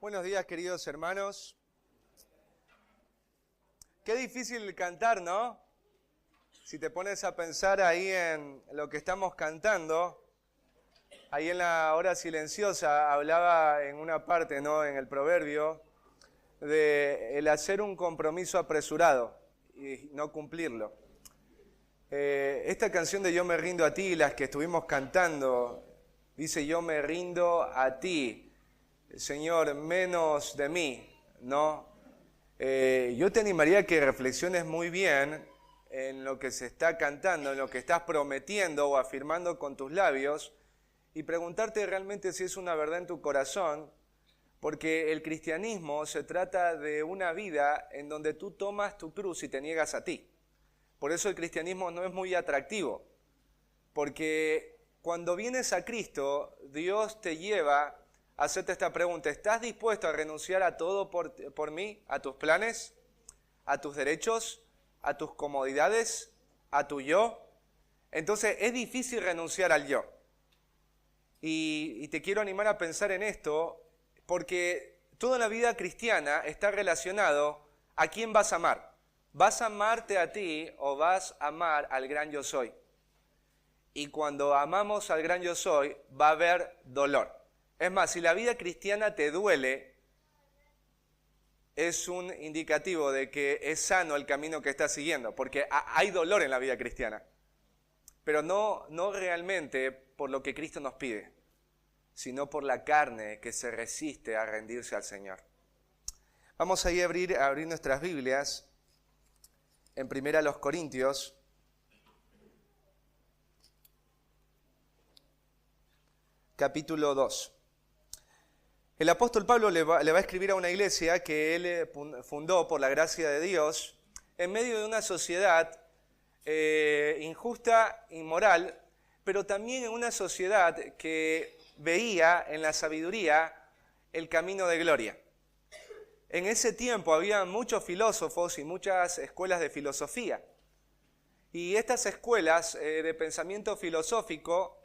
Buenos días, queridos hermanos. Qué difícil cantar, ¿no? Si te pones a pensar ahí en lo que estamos cantando, ahí en la hora silenciosa hablaba en una parte, ¿no? En el proverbio, de el hacer un compromiso apresurado y no cumplirlo. Esta canción de Yo me rindo a ti, las que estuvimos cantando, dice yo me rindo a ti. Señor, menos de mí, ¿no? Yo te animaría a que reflexiones muy bien en lo que se está cantando, en lo que estás prometiendo o afirmando con tus labios y preguntarte realmente si es una verdad en tu corazón, porque el cristianismo se trata de una vida en donde tú tomas tu cruz y te niegas a ti. Por eso el cristianismo no es muy atractivo, porque cuando vienes a Cristo, Dios te lleva hacerte esta pregunta: ¿estás dispuesto a renunciar a todo por mí? ¿A tus planes? ¿A tus derechos? ¿A tus comodidades? ¿A tu yo? Entonces es difícil renunciar al yo. Y te quiero animar a pensar en esto, porque toda la vida cristiana está relacionado a quién vas a amar. ¿Vas a amarte a ti o vas a amar al gran yo soy? Y cuando amamos al gran yo soy, va a haber dolor. Es más, si la vida cristiana te duele, es un indicativo de que es sano el camino que estás siguiendo, porque hay dolor en la vida cristiana, pero no realmente por lo que Cristo nos pide, sino por la carne que se resiste a rendirse al Señor. Vamos a ir a abrir nuestras Biblias en 1 Corintios, capítulo 2. El apóstol Pablo le va a escribir a una iglesia que él fundó por la gracia de Dios en medio de una sociedad injusta, inmoral, pero también en una sociedad que veía en la sabiduría el camino de gloria. En ese tiempo había muchos filósofos y muchas escuelas de filosofía. Y estas escuelas de pensamiento filosófico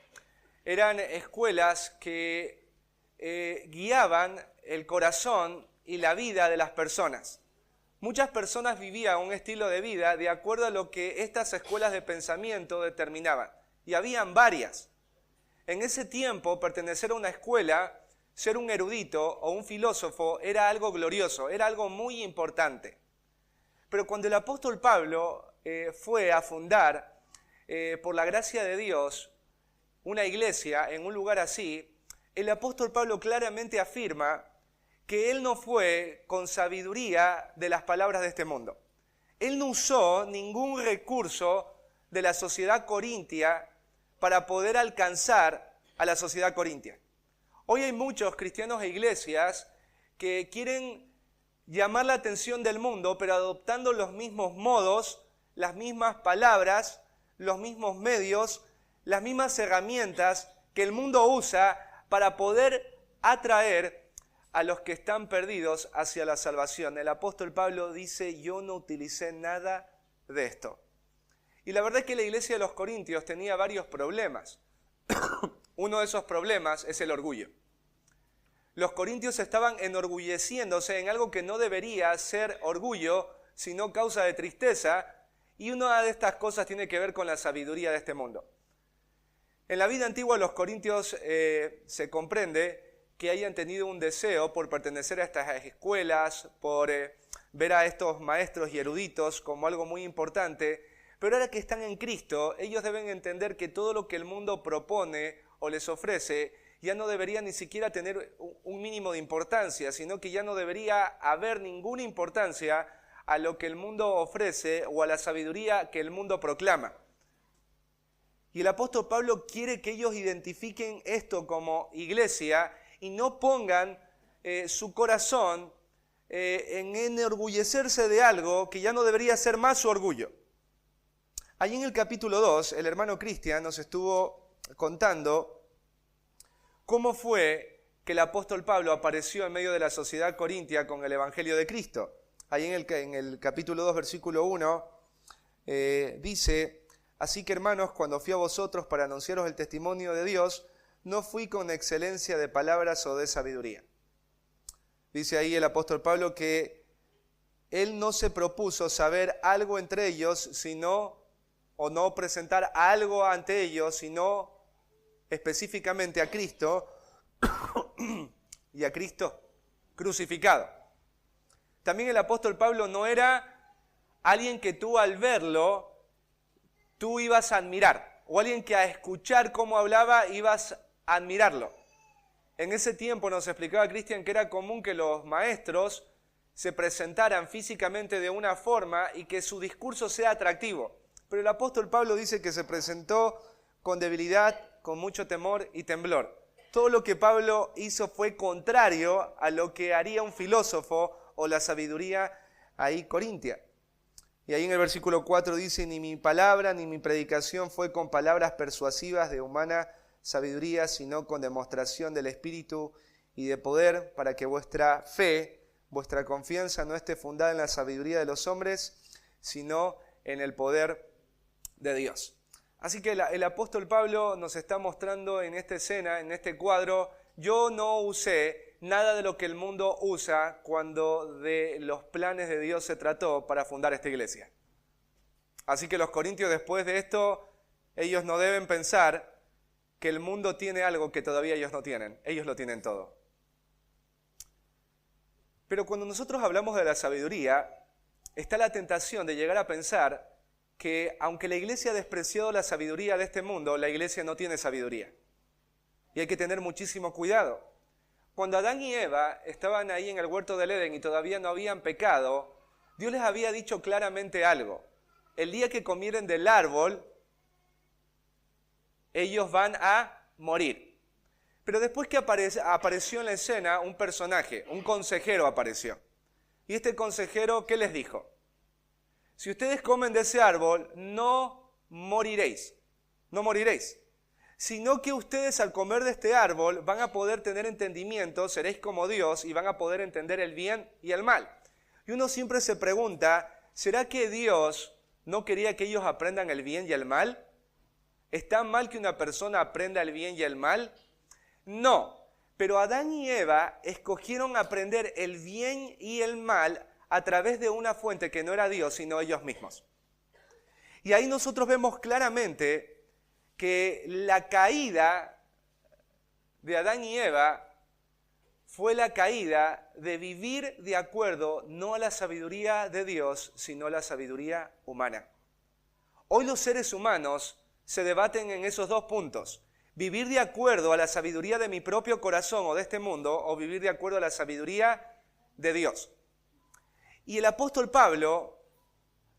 eran escuelas que guiaban el corazón y la vida de las personas. Muchas personas vivían un estilo de vida de acuerdo a lo que estas escuelas de pensamiento determinaban. Y habían varias. En ese tiempo, pertenecer a una escuela, ser un erudito o un filósofo, era algo glorioso, era algo muy importante. Pero cuando el apóstol Pablo fue a fundar, por la gracia de Dios, una iglesia en un lugar así, el apóstol Pablo claramente afirma que él no fue con sabiduría de las palabras de este mundo. Él no usó ningún recurso de la sociedad corintia para poder alcanzar a la sociedad corintia. Hoy hay muchos cristianos e iglesias que quieren llamar la atención del mundo, pero adoptando los mismos modos, las mismas palabras, los mismos medios, las mismas herramientas que el mundo usa para poder atraer a los que están perdidos hacia la salvación. El apóstol Pablo dice: yo no utilicé nada de esto. Y la verdad es que la iglesia de los Corintios tenía varios problemas. Uno de esos problemas es el orgullo. Los corintios estaban enorgulleciéndose en algo que no debería ser orgullo, sino causa de tristeza, y una de estas cosas tiene que ver con la sabiduría de este mundo. En la vida antigua los corintios se comprende que hayan tenido un deseo por pertenecer a estas escuelas, por ver a estos maestros y eruditos como algo muy importante, pero ahora que están en Cristo, ellos deben entender que todo lo que el mundo propone o les ofrece ya no debería ni siquiera tener un mínimo de importancia, sino que ya no debería haber ninguna importancia a lo que el mundo ofrece o a la sabiduría que el mundo proclama. Y el apóstol Pablo quiere que ellos identifiquen esto como iglesia y no pongan su corazón en enorgullecerse de algo que ya no debería ser más su orgullo. Allí en el capítulo 2, el hermano Cristian nos estuvo contando cómo fue que el apóstol Pablo apareció en medio de la sociedad corintia con el Evangelio de Cristo. Allí en el capítulo 2, versículo 1, dice: así que hermanos, cuando fui a vosotros para anunciaros el testimonio de Dios, no fui con excelencia de palabras o de sabiduría. Dice ahí el apóstol Pablo que él no se propuso saber algo entre ellos, o no presentar algo ante ellos, sino específicamente a Cristo y a Cristo crucificado. También el apóstol Pablo no era alguien que tú al verlo, tú ibas a admirar, o alguien que a escuchar cómo hablaba ibas a admirarlo. En ese tiempo nos explicaba Cristian que era común que los maestros se presentaran físicamente de una forma y que su discurso sea atractivo. Pero el apóstol Pablo dice que se presentó con debilidad, con mucho temor y temblor. Todo lo que Pablo hizo fue contrario a lo que haría un filósofo o la sabiduría ahí corintia. Y ahí en el versículo 4 dice, ni mi palabra ni mi predicación fue con palabras persuasivas de humana sabiduría, sino con demostración del Espíritu y de poder, para que vuestra fe, vuestra confianza no esté fundada en la sabiduría de los hombres, sino en el poder de Dios. Así que el apóstol Pablo nos está mostrando en esta escena, en este cuadro, yo no usé nada de lo que el mundo usa cuando de los planes de Dios se trató para fundar esta iglesia. Así que los corintios después de esto, ellos no deben pensar que el mundo tiene algo que todavía ellos no tienen. Ellos lo tienen todo. Pero cuando nosotros hablamos de la sabiduría, está la tentación de llegar a pensar que aunque la iglesia ha despreciado la sabiduría de este mundo, la iglesia no tiene sabiduría. Y hay que tener muchísimo cuidado. Cuando Adán y Eva estaban ahí en el huerto del Edén y todavía no habían pecado, Dios les había dicho claramente algo. El día que comieren del árbol, ellos van a morir. Pero después que apareció en la escena un personaje, un consejero apareció. Y este consejero, ¿qué les dijo? Si ustedes comen de ese árbol, no moriréis, sino que ustedes al comer de este árbol van a poder tener entendimiento, seréis como Dios y van a poder entender el bien y el mal. Y uno siempre se pregunta, ¿será que Dios no quería que ellos aprendan el bien y el mal? ¿Está mal que una persona aprenda el bien y el mal? No, pero Adán y Eva escogieron aprender el bien y el mal a través de una fuente que no era Dios, sino ellos mismos. Y ahí nosotros vemos claramente que la caída de Adán y Eva fue la caída de vivir de acuerdo no a la sabiduría de Dios, sino a la sabiduría humana. Hoy los seres humanos se debaten en esos dos puntos. Vivir de acuerdo a la sabiduría de mi propio corazón o de este mundo, o vivir de acuerdo a la sabiduría de Dios. Y el apóstol Pablo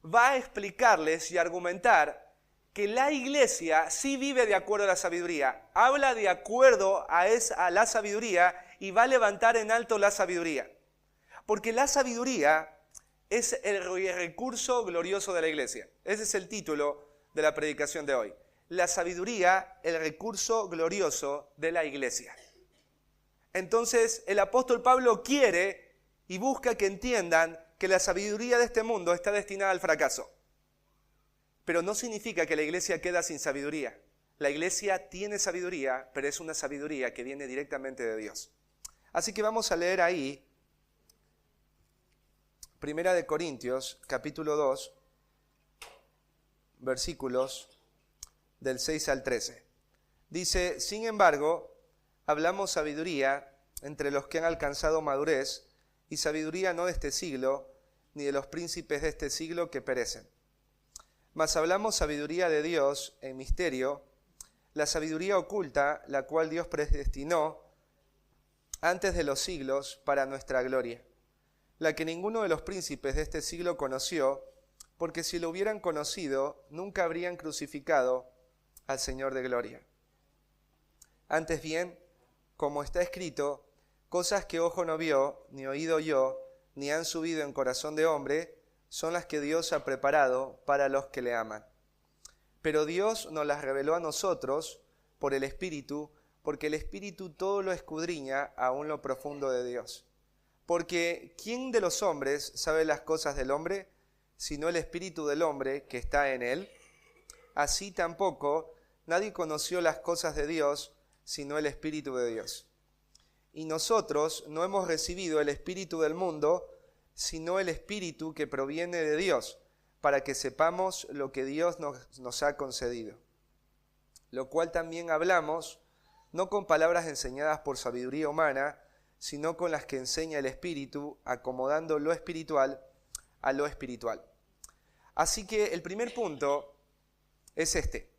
va a explicarles y argumentar que la iglesia sí vive de acuerdo a la sabiduría, habla de acuerdo a la sabiduría y va a levantar en alto la sabiduría. Porque la sabiduría es el recurso glorioso de la iglesia. Ese es el título de la predicación de hoy. La sabiduría, el recurso glorioso de la iglesia. Entonces, el apóstol Pablo quiere y busca que entiendan que la sabiduría de este mundo está destinada al fracaso. Pero no significa que la iglesia queda sin sabiduría. La iglesia tiene sabiduría, pero es una sabiduría que viene directamente de Dios. Así que vamos a leer ahí, 1 Corintios, capítulo 2, versículos del 6 al 13. Dice, sin embargo, hablamos sabiduría entre los que han alcanzado madurez, y sabiduría no de este siglo, ni de los príncipes de este siglo que perecen. Mas hablamos sabiduría de Dios en misterio, la sabiduría oculta, la cual Dios predestinó antes de los siglos para nuestra gloria, la que ninguno de los príncipes de este siglo conoció, porque si lo hubieran conocido, nunca habrían crucificado al Señor de gloria. Antes bien, como está escrito, cosas que ojo no vio, ni oído oyó, ni han subido en corazón de hombre, son las que Dios ha preparado para los que le aman. Pero Dios nos las reveló a nosotros por el Espíritu, porque el Espíritu todo lo escudriña aún lo profundo de Dios. Porque ¿quién de los hombres sabe las cosas del hombre, sino el Espíritu del hombre que está en él? Así tampoco nadie conoció las cosas de Dios, sino el Espíritu de Dios. y nosotros no hemos recibido el espíritu del mundo, sino el espíritu que proviene de Dios, para que sepamos lo que Dios nos ha concedido. Lo cual también hablamos, no con palabras enseñadas por sabiduría humana, sino con las que enseña el Espíritu, acomodando lo espiritual a lo espiritual. Así que el primer punto es este.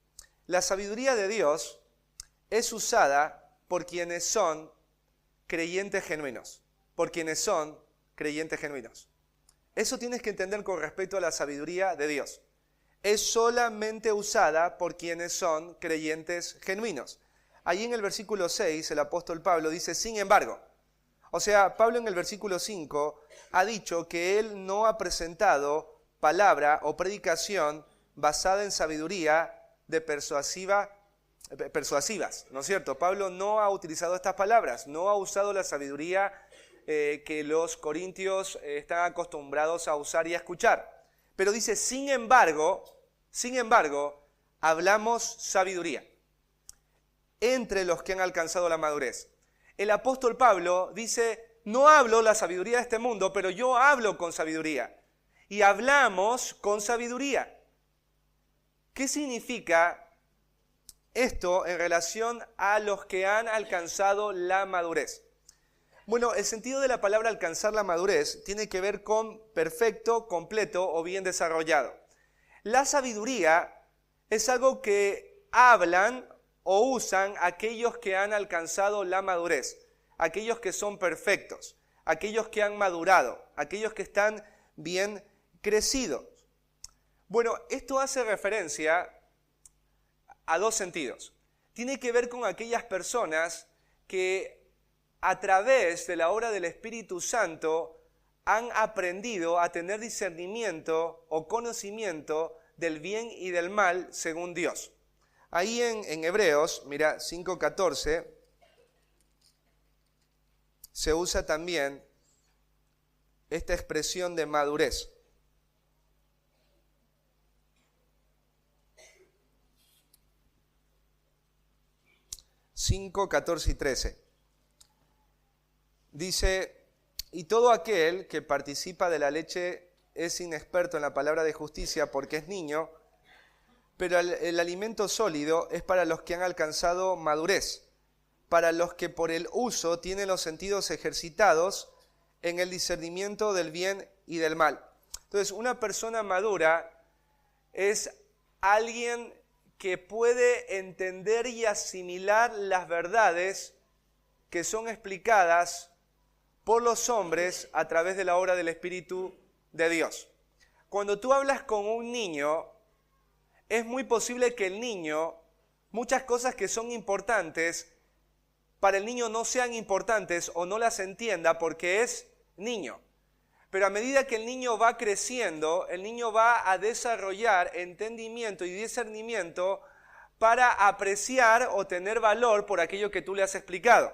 La sabiduría de Dios es usada por quienes son creyentes genuinos. Por quienes son creyentes genuinos. Eso tienes que entender con respecto a la sabiduría de Dios. Es solamente usada por quienes son creyentes genuinos. Allí en el versículo 6, el apóstol Pablo dice, sin embargo. O sea, Pablo en el versículo 5 ha dicho que él no ha presentado palabra o predicación basada en sabiduría de persuasivas, ¿no es cierto? Pablo no ha utilizado estas palabras, no ha usado la sabiduría que los corintios están acostumbrados a usar y a escuchar. Pero dice, sin embargo, hablamos sabiduría entre los que han alcanzado la madurez. El apóstol Pablo dice, no hablo la sabiduría de este mundo, pero yo hablo con sabiduría. Y hablamos con sabiduría. ¿Qué significa esto en relación a los que han alcanzado la madurez? Bueno, el sentido de la palabra alcanzar la madurez tiene que ver con perfecto, completo o bien desarrollado. La sabiduría es algo que hablan o usan aquellos que han alcanzado la madurez, aquellos que son perfectos, aquellos que han madurado, aquellos que están bien crecidos. Bueno, esto hace referencia a dos sentidos. Tiene que ver con aquellas personas que a través de la obra del Espíritu Santo han aprendido a tener discernimiento o conocimiento del bien y del mal según Dios. Ahí en Hebreos, mira, 5:14, se usa también esta expresión de madurez. 5:14 y 13. Dice, y todo aquel que participa de la leche es inexperto en la palabra de justicia porque es niño, pero el alimento sólido es para los que han alcanzado madurez, para los que por el uso tienen los sentidos ejercitados en el discernimiento del bien y del mal. Entonces, una persona madura es alguien que puede entender y asimilar las verdades que son explicadas por los hombres a través de la obra del Espíritu de Dios. Cuando tú hablas con un niño, es muy posible que el niño, muchas cosas que son importantes, para el niño no sean importantes o no las entienda porque es niño. Pero a medida que el niño va creciendo, el niño va a desarrollar entendimiento y discernimiento para apreciar o tener valor por aquello que tú le has explicado.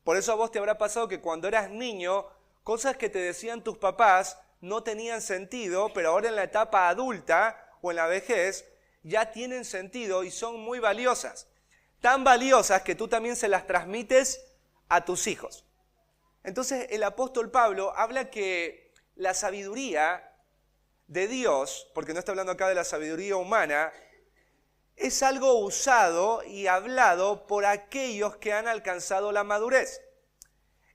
Por eso a vos te habrá pasado que cuando eras niño, cosas que te decían tus papás no tenían sentido, pero ahora en la etapa adulta o en la vejez ya tienen sentido y son muy valiosas. Tan valiosas que tú también se las transmites a tus hijos. Entonces el apóstol Pablo habla que la sabiduría de Dios, porque no está hablando acá de la sabiduría humana, es algo usado y hablado por aquellos que han alcanzado la madurez.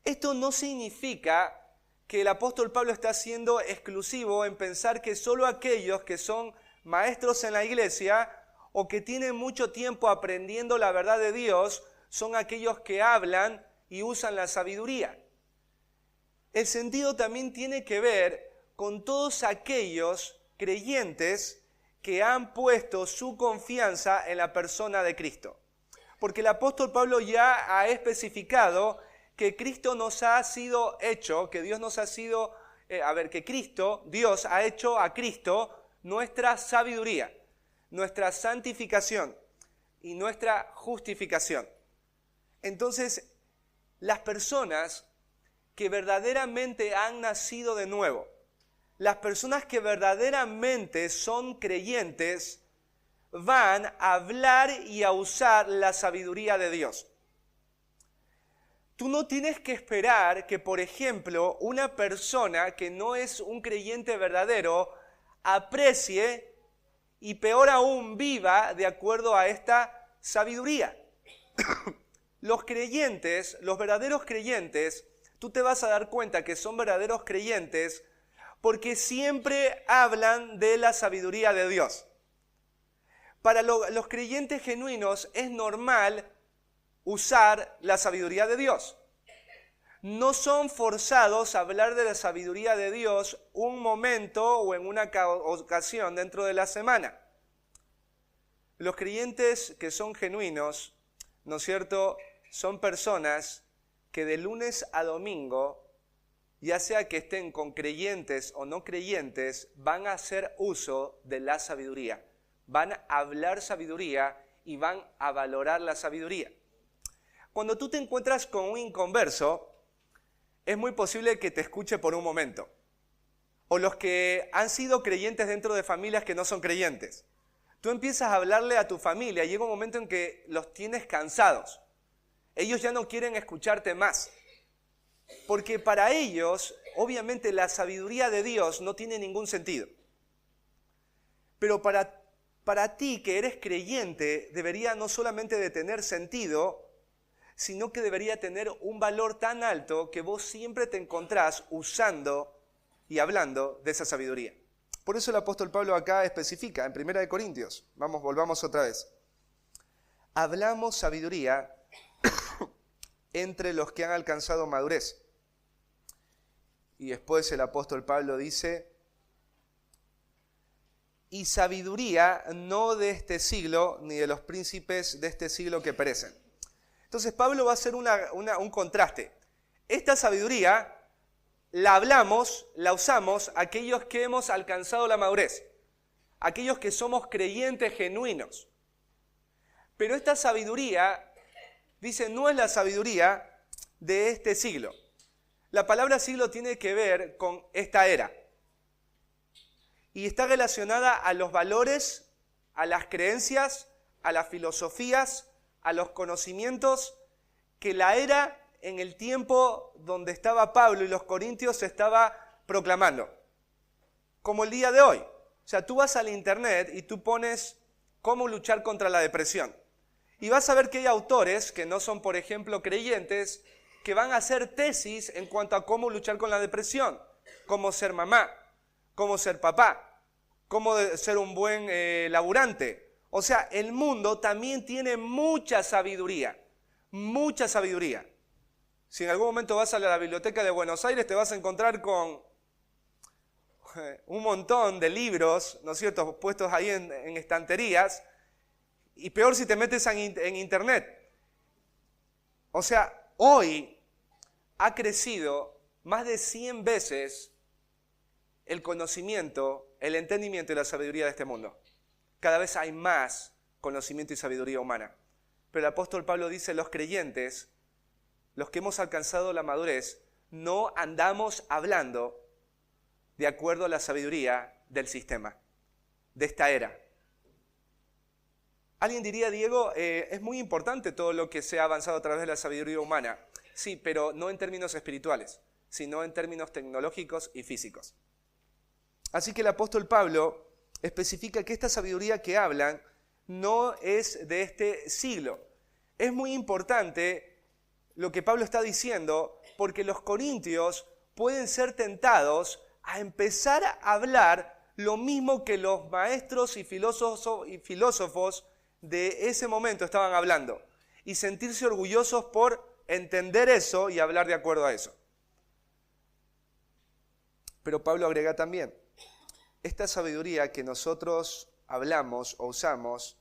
Esto no significa que el apóstol Pablo está siendo exclusivo en pensar que solo aquellos que son maestros en la iglesia o que tienen mucho tiempo aprendiendo la verdad de Dios son aquellos que hablan y usan la sabiduría. El sentido también tiene que ver con todos aquellos creyentes que han puesto su confianza en la persona de Cristo. Porque el apóstol Pablo ya ha especificado que Cristo nos ha sido hecho, que Dios nos ha sido, Dios ha hecho a Cristo nuestra sabiduría, nuestra santificación y nuestra justificación. Entonces, las personas que verdaderamente han nacido de nuevo, las personas que verdaderamente son creyentes, van a hablar y a usar la sabiduría de Dios. Tú no tienes que esperar que, por ejemplo, una persona que no es un creyente verdadero aprecie y peor aún viva de acuerdo a esta sabiduría. Los creyentes, los verdaderos creyentes, tú te vas a dar cuenta que son verdaderos creyentes porque siempre hablan de la sabiduría de Dios. Para los creyentes genuinos es normal usar la sabiduría de Dios. No son forzados a hablar de la sabiduría de Dios un momento o en una ocasión dentro de la semana. Los creyentes que son genuinos, ¿no es cierto?, son personas que de lunes a domingo, ya sea que estén con creyentes o no creyentes, van a hacer uso de la sabiduría. Van a hablar sabiduría y van a valorar la sabiduría. Cuando tú te encuentras con un inconverso, es muy posible que te escuche por un momento. O los que han sido creyentes dentro de familias que no son creyentes. Tú empiezas a hablarle a tu familia y llega un momento en que los tienes cansados. Ellos ya no quieren escucharte más. Porque para ellos, obviamente, la sabiduría de Dios no tiene ningún sentido. Pero para ti, que eres creyente, debería no solamente de tener sentido, sino que debería tener un valor tan alto que vos siempre te encontrás usando y hablando de esa sabiduría. Por eso el apóstol Pablo acá especifica, en 1 Corintios, volvamos otra vez. Hablamos sabiduría entre los que han alcanzado madurez. Y después el apóstol Pablo dice, y sabiduría no de este siglo, ni de los príncipes de este siglo que perecen. Entonces Pablo va a hacer un contraste. Esta sabiduría la hablamos, la usamos aquellos que hemos alcanzado la madurez, aquellos que somos creyentes genuinos. Pero esta sabiduría, dice, no es la sabiduría de este siglo. La palabra siglo tiene que ver con esta era. Y está relacionada a los valores, a las creencias, a las filosofías, a los conocimientos que la era en el tiempo donde estaba Pablo y los corintios se estaba proclamando. Como el día de hoy. O sea, tú vas al internet y tú pones cómo luchar contra la depresión. Y vas a ver que hay autores que no son, por ejemplo, creyentes, que van a hacer tesis en cuanto a cómo luchar con la depresión. Cómo ser mamá, cómo ser papá, cómo ser un buen laburante. O sea, el mundo también tiene mucha sabiduría, mucha sabiduría. Si en algún momento vas a la biblioteca de Buenos Aires, te vas a encontrar con un montón de libros, ¿no es cierto?, puestos ahí en estanterías, y peor si te metes en internet. O sea, hoy ha crecido más de 100 veces el conocimiento, el entendimiento y la sabiduría de este mundo. Cada vez hay más conocimiento y sabiduría humana. Pero el apóstol Pablo dice, los creyentes, los que hemos alcanzado la madurez, no andamos hablando de acuerdo a la sabiduría del sistema, de esta era. Alguien diría, Diego, es muy importante todo lo que se ha avanzado a través de la sabiduría humana. Sí, pero no en términos espirituales, sino en términos tecnológicos y físicos. Así que el apóstol Pablo especifica que esta sabiduría que hablan no es de este siglo. Es muy importante lo que Pablo está diciendo porque los corintios pueden ser tentados a empezar a hablar lo mismo que los maestros y filósofos de ese momento estaban hablando y sentirse orgullosos por entender eso y hablar de acuerdo a eso. Pero Pablo agrega también, esta sabiduría que nosotros hablamos o usamos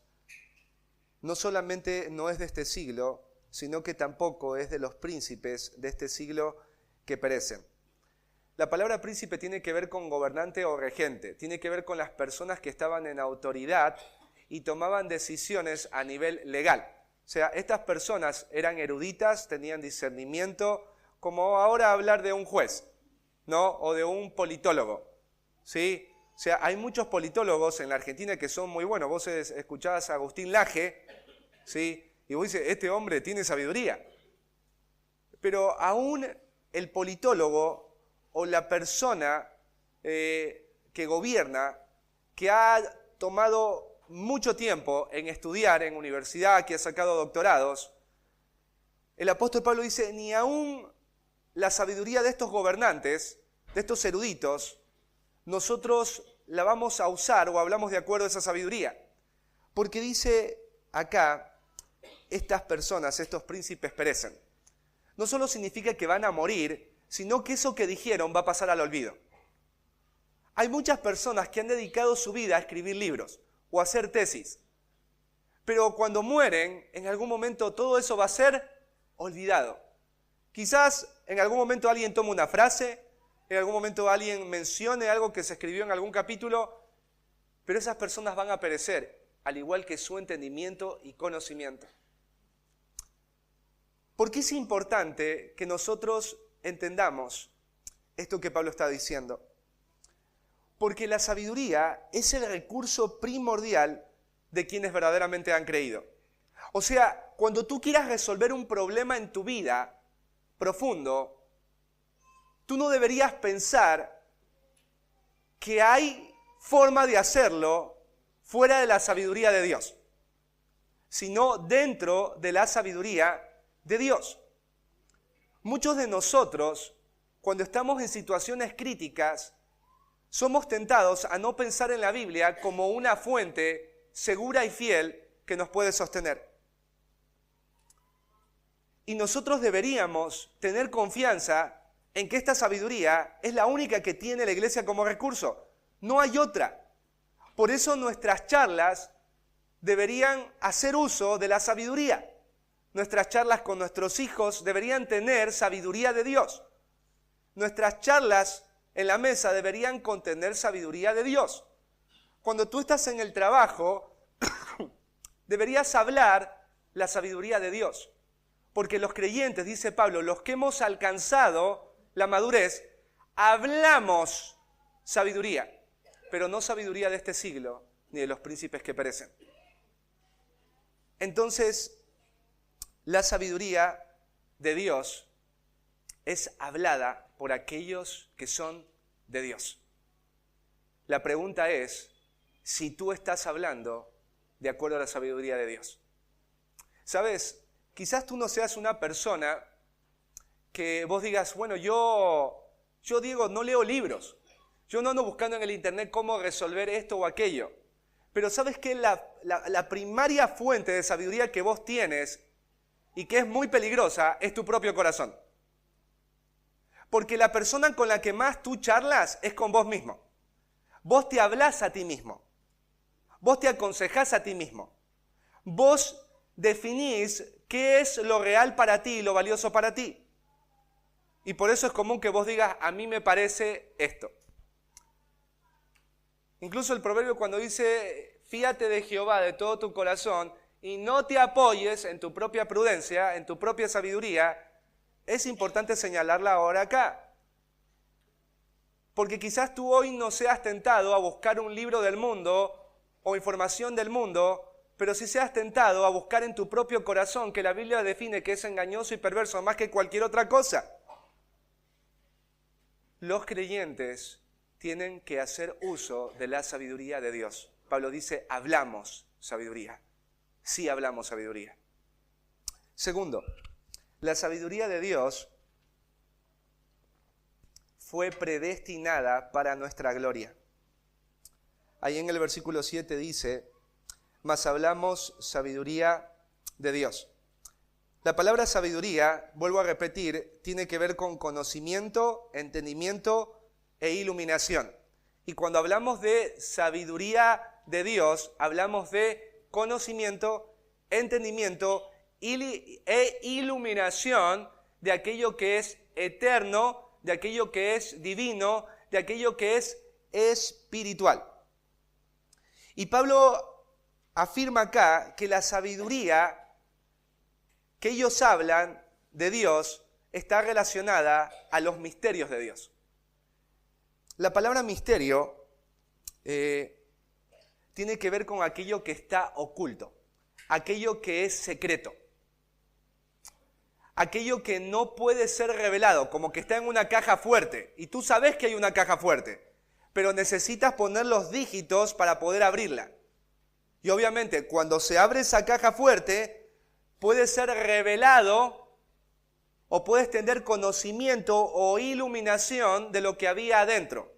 no solamente no es de este siglo, sino que tampoco es de los príncipes de este siglo que perecen. La palabra príncipe tiene que ver con gobernante o regente, tiene que ver con las personas que estaban en autoridad y tomaban decisiones a nivel legal. O sea, estas personas eran eruditas, tenían discernimiento, como ahora hablar de un juez, ¿no? O de un politólogo, ¿sí? O sea, hay muchos politólogos en la Argentina que son muy buenos. Vos escuchabas a Agustín Laje, ¿sí? Y vos dices, este hombre tiene sabiduría. pero aún el politólogo o la persona que gobierna, que ha tomado mucho tiempo en estudiar en universidad, que ha sacado doctorados, el apóstol Pablo dice, ni aún la sabiduría de estos gobernantes, de estos eruditos, nosotros la vamos a usar o hablamos de acuerdo a esa sabiduría. Porque dice acá, estas personas, estos príncipes perecen. No solo significa que van a morir, sino que eso que dijeron va a pasar al olvido. Hay muchas personas que han dedicado su vida a escribir libros o a hacer tesis, pero cuando mueren, en algún momento todo eso va a ser olvidado. Quizás en algún momento alguien tome una frase, en algún momento alguien mencione algo que se escribió en algún capítulo, pero esas personas van a perecer, al igual que su entendimiento y conocimiento. ¿Por qué es importante que nosotros entendamos esto que Pablo está diciendo? Porque la sabiduría es el recurso primordial de quienes verdaderamente han creído. O sea, cuando tú quieras resolver un problema en tu vida profundo, tú no deberías pensar que hay forma de hacerlo fuera de la sabiduría de Dios, sino dentro de la sabiduría de Dios. Muchos de nosotros, cuando estamos en situaciones críticas, somos tentados a no pensar en la Biblia como una fuente segura y fiel que nos puede sostener. Y nosotros deberíamos tener confianza en que esta sabiduría es la única que tiene la iglesia como recurso. No hay otra. Por eso nuestras charlas deberían hacer uso de la sabiduría. Nuestras charlas con nuestros hijos deberían tener sabiduría de Dios. Nuestras charlas en la mesa deberían contener sabiduría de Dios. Cuando tú estás en el trabajo, deberías hablar la sabiduría de Dios. Porque los creyentes, dice Pablo, los que hemos alcanzado la madurez, hablamos sabiduría, pero no sabiduría de este siglo, ni de los príncipes que perecen. Entonces, la sabiduría de Dios es hablada por aquellos que son de Dios. La pregunta es si tú estás hablando de acuerdo a la sabiduría de Dios. ¿Sabes? Quizás tú no seas una persona que vos digas, bueno, yo Diego, no leo libros. Yo no ando buscando en el internet cómo resolver esto o aquello. Pero ¿sabes qué? La primaria fuente de sabiduría que vos tienes y que es muy peligrosa es tu propio corazón. Porque la persona con la que más tú charlas es con vos mismo. Vos te hablás a ti mismo. Vos te aconsejás a ti mismo. Vos definís qué es lo real para ti y lo valioso para ti. Y por eso es común que vos digas, a mí me parece esto. Incluso el proverbio cuando dice, fíate de Jehová de todo tu corazón y no te apoyes en tu propia prudencia, en tu propia sabiduría, es importante señalarla ahora acá. Porque quizás tú hoy no seas tentado a buscar un libro del mundo o información del mundo, pero sí seas tentado a buscar en tu propio corazón, que la Biblia define que es engañoso y perverso más que cualquier otra cosa. Los creyentes tienen que hacer uso de la sabiduría de Dios. Pablo dice, hablamos sabiduría. Sí hablamos sabiduría. Segundo, la sabiduría de Dios fue predestinada para nuestra gloria. Ahí en el versículo 7 dice, mas hablamos sabiduría de Dios. La palabra sabiduría, vuelvo a repetir, tiene que ver con conocimiento, entendimiento e iluminación. Y cuando hablamos de sabiduría de Dios, hablamos de conocimiento, entendimiento e iluminación de aquello que es eterno, de aquello que es divino, de aquello que es espiritual. Y Pablo afirma acá que la sabiduría que ellos hablan de Dios está relacionada a los misterios de Dios. La palabra misterio tiene que ver con aquello que está oculto, aquello que es secreto. aquello que no puede ser revelado, como que está en una caja fuerte. Y tú sabes que hay una caja fuerte, pero necesitas poner los dígitos para poder abrirla. Y obviamente, cuando se abre esa caja fuerte, puede ser revelado o puedes tener conocimiento o iluminación de lo que había adentro.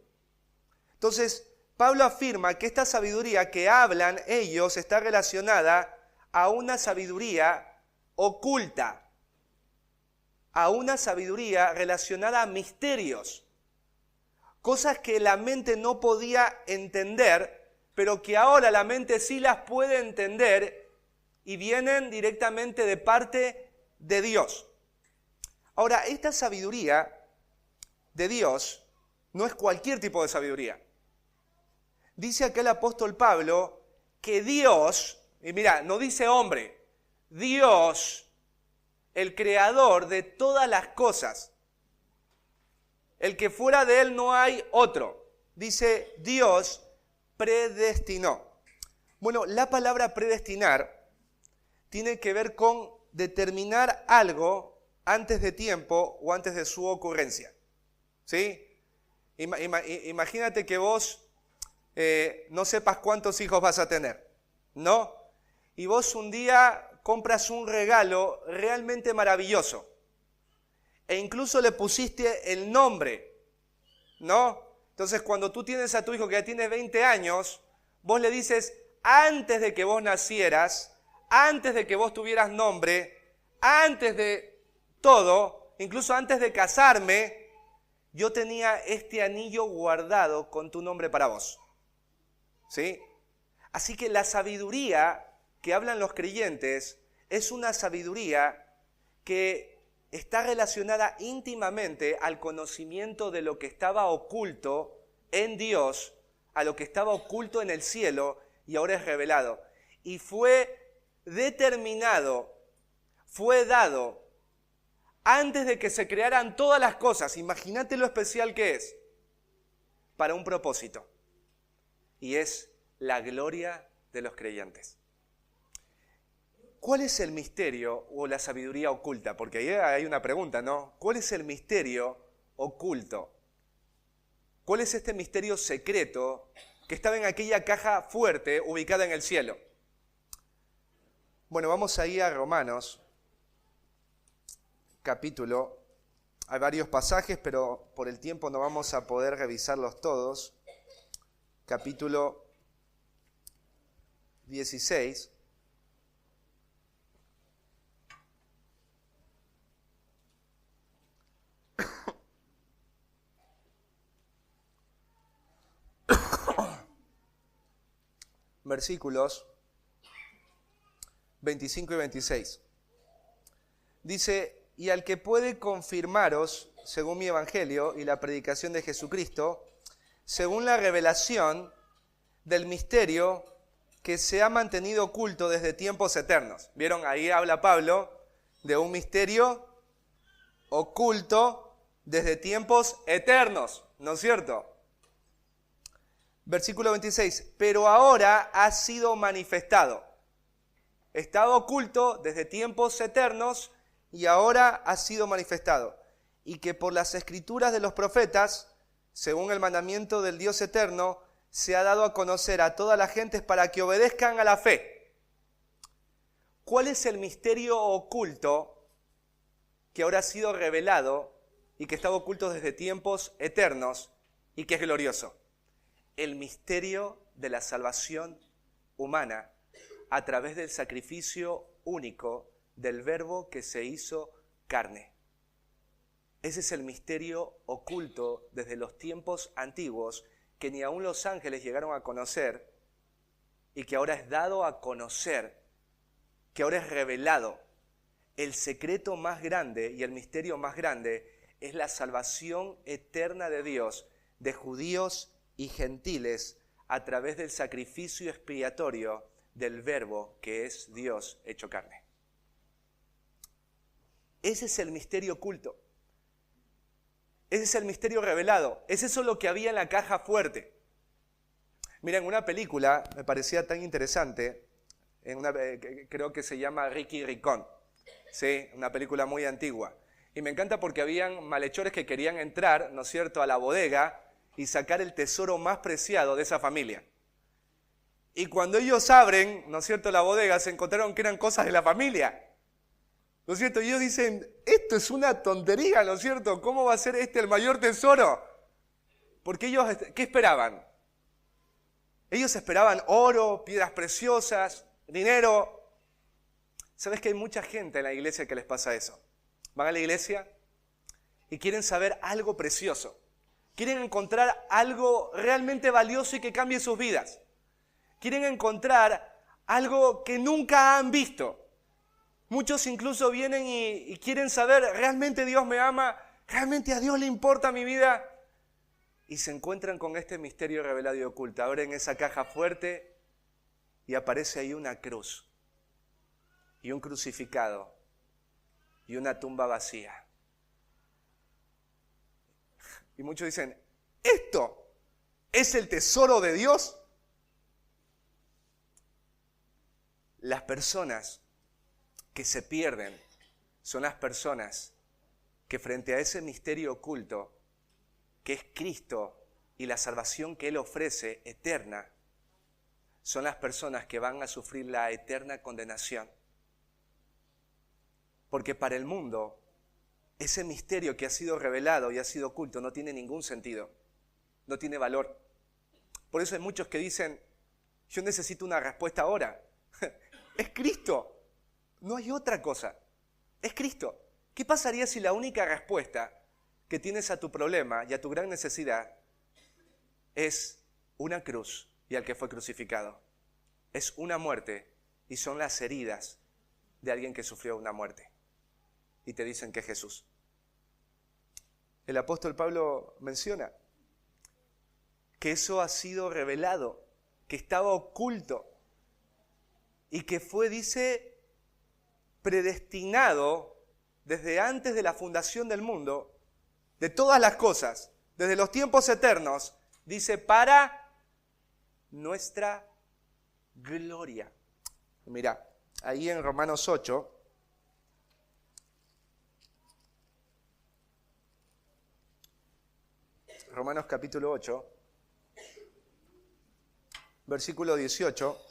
Entonces, Pablo afirma que esta sabiduría que hablan ellos está relacionada a una sabiduría oculta, a una sabiduría relacionada a misterios, cosas que la mente no podía entender, pero que ahora la mente sí las puede entender y vienen directamente de parte de Dios. Ahora, esta sabiduría de Dios no es cualquier tipo de sabiduría. Dice acá el apóstol Pablo que Dios, y mira, no dice hombre, Dios, el creador de todas las cosas, el que fuera de él no hay otro. Dice, Dios predestinó. Bueno, la palabra predestinar tiene que ver con determinar algo antes de tiempo o antes de su ocurrencia. ¿Sí? Imagínate que vos no sepas cuántos hijos vas a tener, ¿no? Y vos un día compras un regalo realmente maravilloso e incluso le pusiste el nombre, ¿no? Entonces cuando tú tienes a tu hijo que ya tiene 20 años, vos le dices, antes de que vos nacieras, antes de que vos tuvieras nombre, antes de todo, incluso antes de casarme, yo tenía este anillo guardado con tu nombre para vos. ¿Sí? Así que la sabiduría que hablan los creyentes es una sabiduría que está relacionada íntimamente al conocimiento de lo que estaba oculto en Dios, a lo que estaba oculto en el cielo y ahora es revelado. Y fue determinado, fue dado antes de que se crearan todas las cosas. Imagínate lo especial que es, para un propósito. Y es la gloria de los creyentes. ¿Cuál es el misterio o la sabiduría oculta? Porque ahí hay una pregunta, ¿no? ¿Cuál es el misterio oculto? ¿Cuál es este misterio secreto que estaba en aquella caja fuerte ubicada en el cielo? Bueno, vamos ahí a Romanos, capítulo. Hay varios pasajes, pero por el tiempo no vamos a poder revisarlos todos. Capítulo 16. Versículos 25 y 26. Dice, y al que puede confirmaros, según mi evangelio y la predicación de Jesucristo, según la revelación del misterio que se ha mantenido oculto desde tiempos eternos. ¿Vieron? Ahí habla Pablo de un misterio oculto desde tiempos eternos, ¿no es cierto? Versículo 26, pero ahora ha sido manifestado. Estaba oculto desde tiempos eternos y ahora ha sido manifestado. Y que por las escrituras de los profetas, según el mandamiento del Dios eterno, se ha dado a conocer a todas las gentes para que obedezcan a la fe. ¿Cuál es el misterio oculto que ahora ha sido revelado y que estaba oculto desde tiempos eternos y que es glorioso? El misterio de la salvación humana a través del sacrificio único del Verbo que se hizo carne. Ese es el misterio oculto desde los tiempos antiguos que ni aun los ángeles llegaron a conocer y que ahora es dado a conocer, que ahora es revelado. El secreto más grande y el misterio más grande es la salvación eterna de Dios, de judíos y gentiles, a través del sacrificio expiatorio del Verbo que es Dios hecho carne. Ese es el misterio oculto. Ese es el misterio revelado. Es eso lo que había en la caja fuerte. Mira, en una película me parecía tan interesante, creo que se llama Ricky Ricón. ¿sí? Una película muy antigua. Y me encanta porque habían malhechores que querían entrar, ¿no es cierto?, a la bodega y sacar el tesoro más preciado de esa familia. Y cuando ellos abren, ¿no es cierto?, la bodega, se encontraron que eran cosas de la familia. ¿No es cierto? Y ellos dicen, esto es una tontería, ¿no es cierto? ¿Cómo va a ser este el mayor tesoro? Porque ellos, ¿qué esperaban? Ellos esperaban oro, piedras preciosas, dinero. ¿Sabes que hay mucha gente en la iglesia que les pasa eso? Van a la iglesia y quieren saber algo precioso. Quieren encontrar algo realmente valioso y que cambie sus vidas. Quieren encontrar algo que nunca han visto. Muchos incluso vienen y quieren saber, ¿realmente Dios me ama? ¿Realmente a Dios le importa mi vida? Y se encuentran con este misterio revelado y oculto. Abren esa caja fuerte y aparece ahí una cruz y un crucificado y una tumba vacía. Y muchos dicen, ¿esto es el tesoro de Dios? Las personas que se pierden son las personas que frente a ese misterio oculto, que es Cristo y la salvación que Él ofrece eterna, son las personas que van a sufrir la eterna condenación. Porque para el mundo, ese misterio que ha sido revelado y ha sido oculto no tiene ningún sentido, no tiene valor. Por eso hay muchos que dicen, yo necesito una respuesta ahora. Es Cristo, no hay otra cosa, es Cristo. ¿Qué pasaría si la única respuesta que tienes a tu problema y a tu gran necesidad es una cruz y al que fue crucificado? Es una muerte y son las heridas de alguien que sufrió una muerte. Y te dicen que es Jesús. El apóstol Pablo menciona que eso ha sido revelado, que estaba oculto y que fue, dice, predestinado desde antes de la fundación del mundo, de todas las cosas, desde los tiempos eternos, dice, para nuestra gloria. Mira, ahí en Romanos 8, Romanos capítulo 8, versículo 18.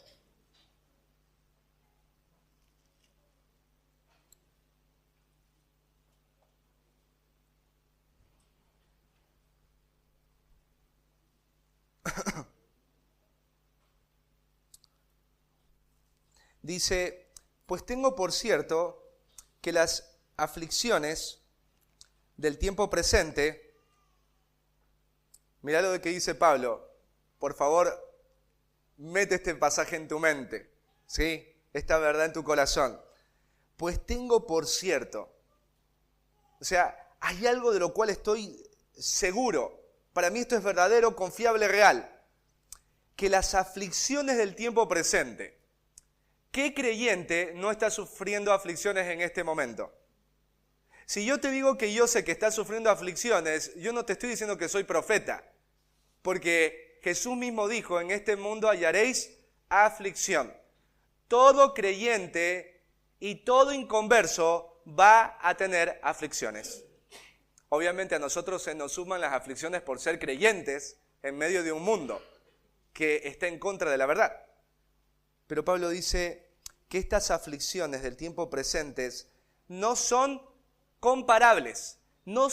Dice, pues tengo por cierto que las aflicciones del tiempo presente, mirá lo que dice Pablo, por favor, mete este pasaje en tu mente, ¿sí? Esta verdad en tu corazón. Pues tengo por cierto, o sea, hay algo de lo cual estoy seguro, para mí esto es verdadero, confiable, real, que las aflicciones del tiempo presente. ¿Qué creyente no está sufriendo aflicciones en este momento? Si yo te digo que yo sé que estás sufriendo aflicciones, yo no te estoy diciendo que soy profeta, porque Jesús mismo dijo, en este mundo hallaréis aflicción. Todo creyente y todo inconverso va a tener aflicciones. Obviamente a nosotros se nos suman las aflicciones por ser creyentes en medio de un mundo que está en contra de la verdad. Pero Pablo dice que estas aflicciones del tiempo presentes no son comparables, no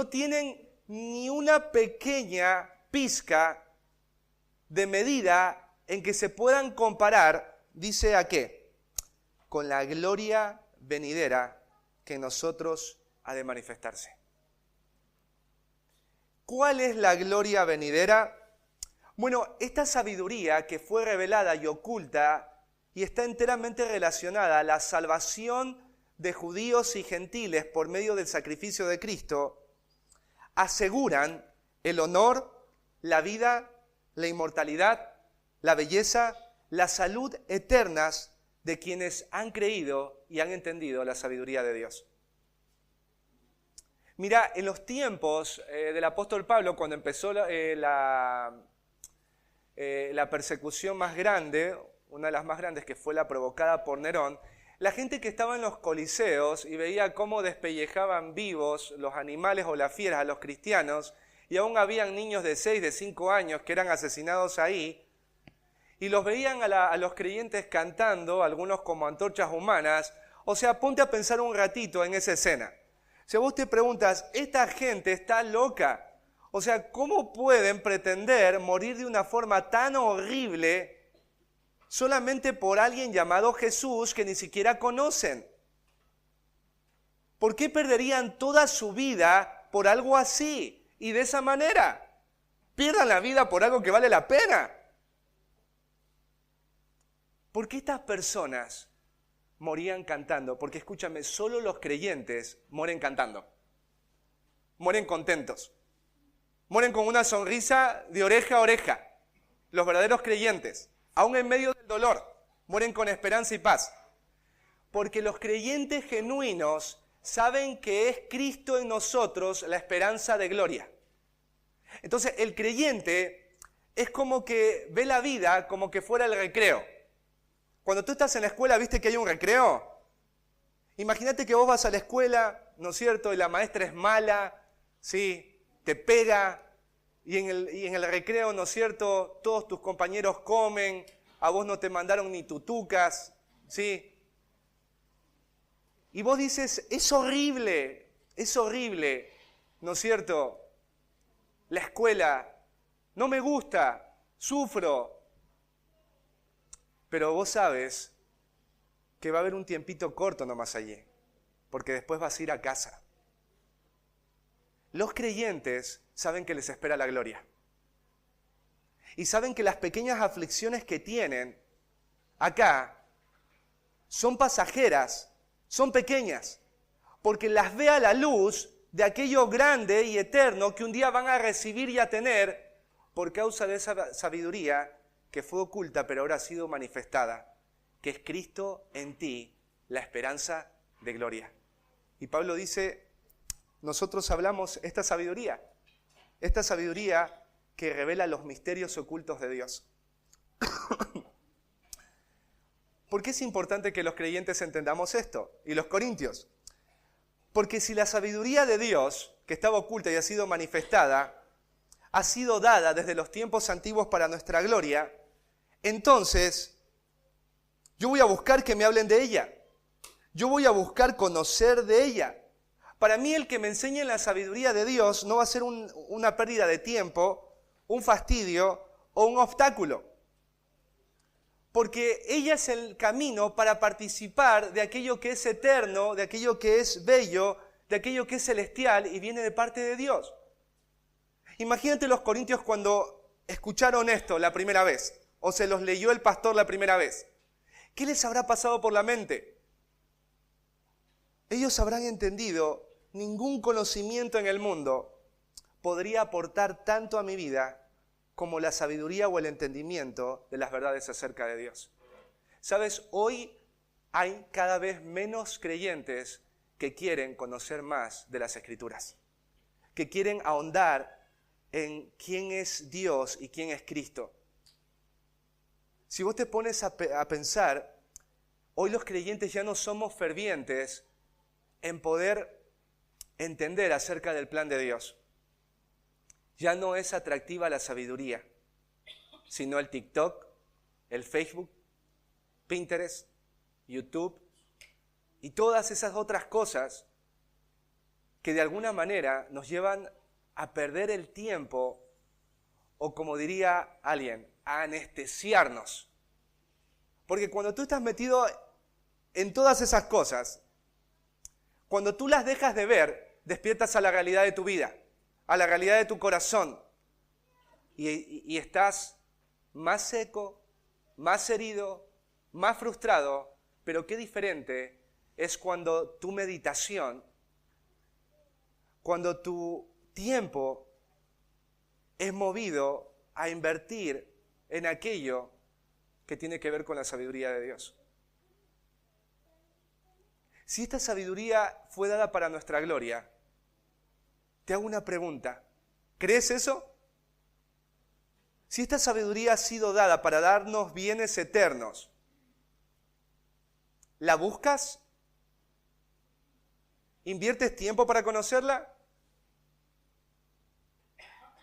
tienen ni una pequeña pizca de medida en que se puedan comparar, dice ¿a qué? Con la gloria venidera que en nosotros ha de manifestarse. ¿Cuál es la gloria venidera? Bueno, esta sabiduría que fue revelada y oculta y está enteramente relacionada a la salvación de judíos y gentiles por medio del sacrificio de Cristo, aseguran el honor, la vida, la inmortalidad, la belleza, la salud eternas de quienes han creído y han entendido la sabiduría de Dios. Mira, en los tiempos del apóstol Pablo, cuando empezó la persecución más grande, una de las más grandes que fue la provocada por Nerón, La gente que estaba en los coliseos y veía cómo despellejaban vivos los animales o las fieras a los cristianos, y aún habían niños de 6, de 5 años que eran asesinados ahí, y los veían a los creyentes cantando, algunos como antorchas humanas. O sea, ponte a pensar un ratito en esa escena. Si vos te preguntas, ¿esta gente está loca? O sea, ¿cómo pueden pretender morir de una forma tan horrible solamente por alguien llamado Jesús que ni siquiera conocen? ¿Por qué perderían toda su vida por algo así? Y de esa manera, pierdan la vida por algo que vale la pena. ¿Por qué estas personas morían cantando? Porque escúchame, solo los creyentes mueren cantando. Mueren contentos. Mueren con una sonrisa de oreja a oreja. Los verdaderos creyentes, aún en medio del dolor, mueren con esperanza y paz. Porque los creyentes genuinos saben que es Cristo en nosotros la esperanza de gloria. Entonces, el creyente es como que ve la vida como que fuera el recreo. Cuando tú estás en la escuela, ¿viste que hay un recreo? Imagínate que vos vas a la escuela, ¿no es cierto? Y la maestra es mala, ¿sí? Te pega, y en el recreo, ¿no es cierto? Todos tus compañeros comen, a vos no te mandaron ni tutucas, ¿sí? Y vos dices, es horrible, ¿no es cierto? La escuela, no me gusta, sufro. Pero vos sabes que va a haber un tiempito corto nomás allí, porque después vas a ir a casa. Los creyentes saben que les espera la gloria. Y saben que las pequeñas aflicciones que tienen acá son pasajeras, son pequeñas, porque las ve a la luz de aquello grande y eterno que un día van a recibir y a tener por causa de esa sabiduría que fue oculta pero ahora ha sido manifestada, que es Cristo en ti, la esperanza de gloria. Y Pablo dice, nosotros hablamos esta sabiduría que revela los misterios ocultos de Dios. ¿Por qué es importante que los creyentes entendamos esto? Y los corintios. Porque si la sabiduría de Dios, que estaba oculta y ha sido manifestada, ha sido dada desde los tiempos antiguos para nuestra gloria, entonces yo voy a buscar que me hablen de ella. Yo voy a buscar conocer de ella. Para mí el que me enseñe la sabiduría de Dios no va a ser una pérdida de tiempo, un fastidio o un obstáculo. Porque ella es el camino para participar de aquello que es eterno, de aquello que es bello, de aquello que es celestial y viene de parte de Dios. Imagínate los corintios cuando escucharon esto la primera vez, o se los leyó el pastor la primera vez. ¿Qué les habrá pasado por la mente? Ellos habrán entendido, ningún conocimiento en el mundo podría aportar tanto a mi vida como la sabiduría o el entendimiento de las verdades acerca de Dios. ¿Sabes? Hoy hay cada vez menos creyentes que quieren conocer más de las Escrituras, que quieren ahondar en quién es Dios y quién es Cristo. Si vos te pones a pensar, hoy los creyentes ya no somos fervientes en poder entender acerca del plan de Dios. Ya no es atractiva la sabiduría, sino el TikTok, el Facebook, Pinterest, YouTube y todas esas otras cosas que de alguna manera nos llevan a perder el tiempo o, como diría alguien, a anestesiarnos. Porque cuando tú estás metido en todas esas cosas, cuando tú las dejas de ver, despiertas a la realidad de tu vida, a la realidad de tu corazón, y estás más seco, más herido, más frustrado, pero qué diferente es cuando tu meditación, cuando tu tiempo es movido a invertir en aquello que tiene que ver con la sabiduría de Dios. Si esta sabiduría fue dada para nuestra gloria, te hago una pregunta. ¿Crees eso? Si esta sabiduría ha sido dada para darnos bienes eternos, ¿La buscas? ¿Inviertes tiempo para conocerla?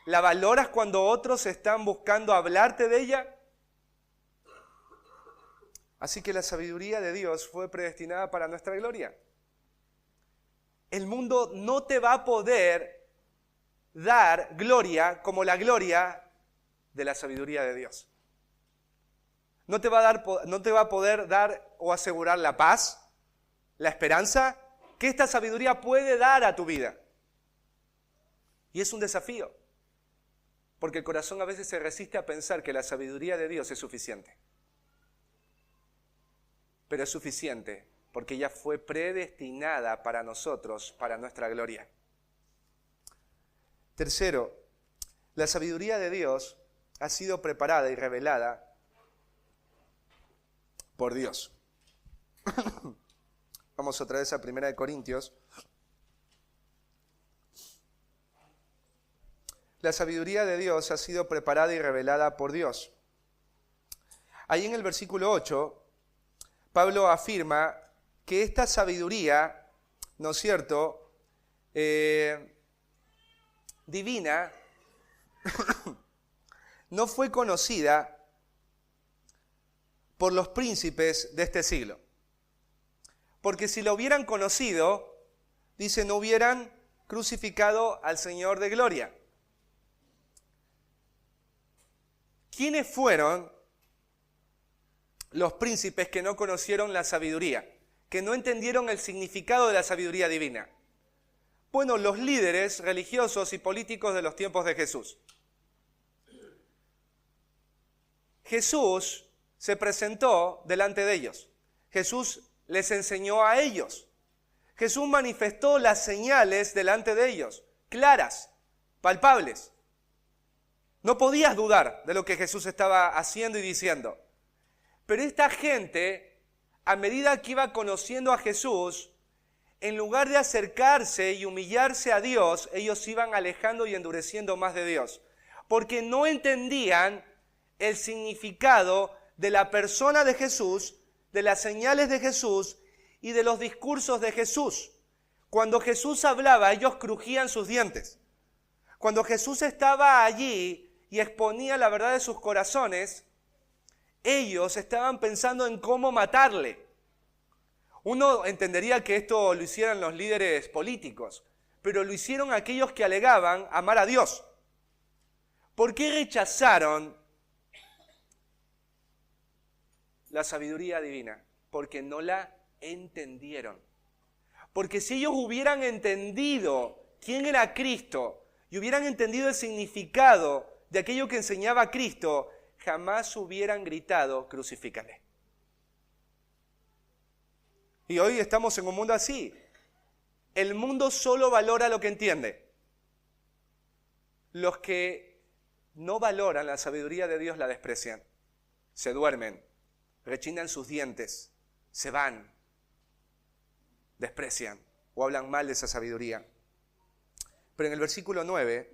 ¿La valoras cuando otros están buscando hablarte de ella? Así que la sabiduría de Dios fue predestinada para nuestra gloria. El mundo no te va a poder dar gloria como la gloria de la sabiduría de Dios. No te va a poder dar o asegurar la paz, la esperanza que esta sabiduría puede dar a tu vida. Y es un desafío, porque el corazón a veces se resiste a pensar que la sabiduría de Dios es suficiente. Pero es suficiente porque ella fue predestinada para nosotros, para nuestra gloria. Tercero, la sabiduría de Dios ha sido preparada y revelada por Dios. Vamos otra vez a 1 Corintios. La sabiduría de Dios ha sido preparada y revelada por Dios. Ahí en el versículo 8, Pablo afirma que esta sabiduría, ¿no es cierto?, divina, no fue conocida por los príncipes de este siglo. Porque si lo hubieran conocido, dice, no hubieran crucificado al Señor de gloria. ¿Quiénes fueron los príncipes que no conocieron la sabiduría, que no entendieron el significado de la sabiduría divina? Bueno, los líderes religiosos y políticos de los tiempos de Jesús. Jesús se presentó delante de ellos. Jesús les enseñó a ellos. Jesús manifestó las señales delante de ellos, claras, palpables. No podías dudar de lo que Jesús estaba haciendo y diciendo. Pero esta gente, a medida que iba conociendo a Jesús, en lugar de acercarse y humillarse a Dios, ellos se iban alejando y endureciendo más de Dios. Porque no entendían el significado de la persona de Jesús, de las señales de Jesús y de los discursos de Jesús. Cuando Jesús hablaba, ellos crujían sus dientes. Cuando Jesús estaba allí y exponía la verdad de sus corazones, ellos estaban pensando en cómo matarle. Uno entendería que esto lo hicieran los líderes políticos, pero lo hicieron aquellos que alegaban amar a Dios. ¿Por qué rechazaron la sabiduría divina? Porque no la entendieron. Porque si ellos hubieran entendido quién era Cristo y hubieran entendido el significado de aquello que enseñaba Cristo, jamás hubieran gritado, crucifícale. Y hoy estamos en un mundo así. El mundo solo valora lo que entiende. Los que no valoran la sabiduría de Dios la desprecian. Se duermen, rechinan sus dientes, se van, desprecian o hablan mal de esa sabiduría. Pero en el versículo 9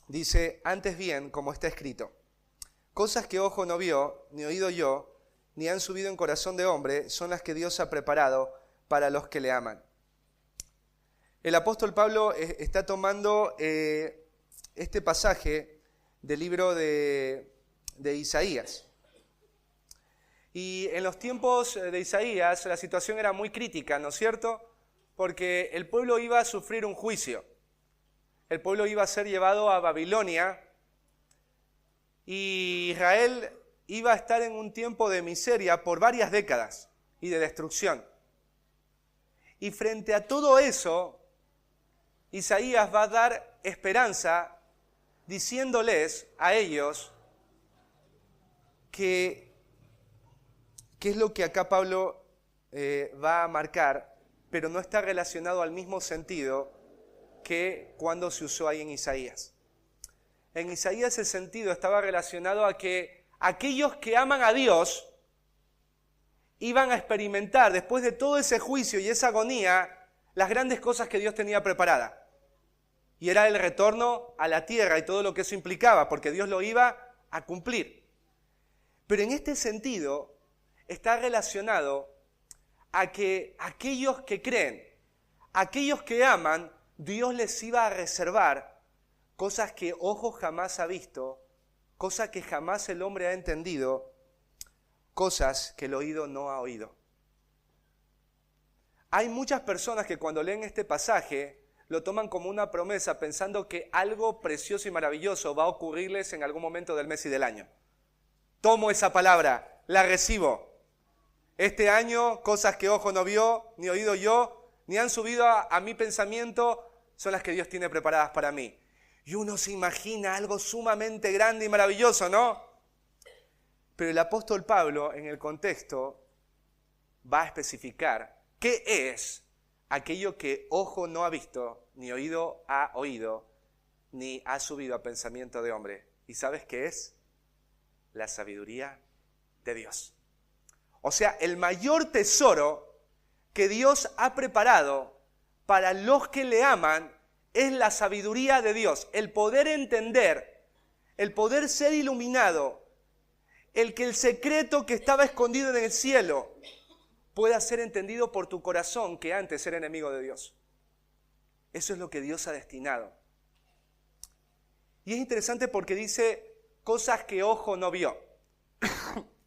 dice, antes bien, como está escrito, cosas que ojo no vio, ni oído yo, ni han subido en corazón de hombre, son las que Dios ha preparado para los que le aman. El apóstol Pablo está tomando este pasaje del libro de Isaías. Y en los tiempos de Isaías la situación era muy crítica, ¿no es cierto? Porque el pueblo iba a sufrir un juicio. El pueblo iba a ser llevado a Babilonia y Israel iba a estar en un tiempo de miseria por varias décadas y de destrucción. Y frente a todo eso, Isaías va a dar esperanza diciéndoles a ellos que es lo que acá Pablo va a marcar, pero no está relacionado al mismo sentido que cuando se usó ahí en Isaías. En Isaías el sentido estaba relacionado a que aquellos que aman a Dios iban a experimentar, después de todo ese juicio y esa agonía, las grandes cosas que Dios tenía preparadas. Y era el retorno a la tierra y todo lo que eso implicaba, porque Dios lo iba a cumplir. Pero en este sentido, está relacionado a que aquellos que creen, aquellos que aman, Dios les iba a reservar cosas que ojo jamás ha visto, cosas que jamás el hombre ha entendido, cosas que el oído no ha oído. Hay muchas personas que cuando leen este pasaje lo toman como una promesa pensando que algo precioso y maravilloso va a ocurrirles en algún momento del mes y del año. Tomo esa palabra, la recibo. Este año, cosas que ojo no vio, ni oído yo, ni han subido a mi pensamiento, son las que Dios tiene preparadas para mí. Y uno se imagina algo sumamente grande y maravilloso, ¿no? Pero el apóstol Pablo, en el contexto, va a especificar qué es aquello que ojo no ha visto, ni oído ha oído, ni ha subido a pensamiento de hombre. ¿Y sabes qué es? La sabiduría de Dios. O sea, el mayor tesoro que Dios ha preparado para los que le aman es la sabiduría de Dios, el poder entender, el poder ser iluminado, el que el secreto que estaba escondido en el cielo pueda ser entendido por tu corazón que antes era enemigo de Dios. Eso es lo que Dios ha destinado. Y es interesante porque dice cosas que ojo no vio,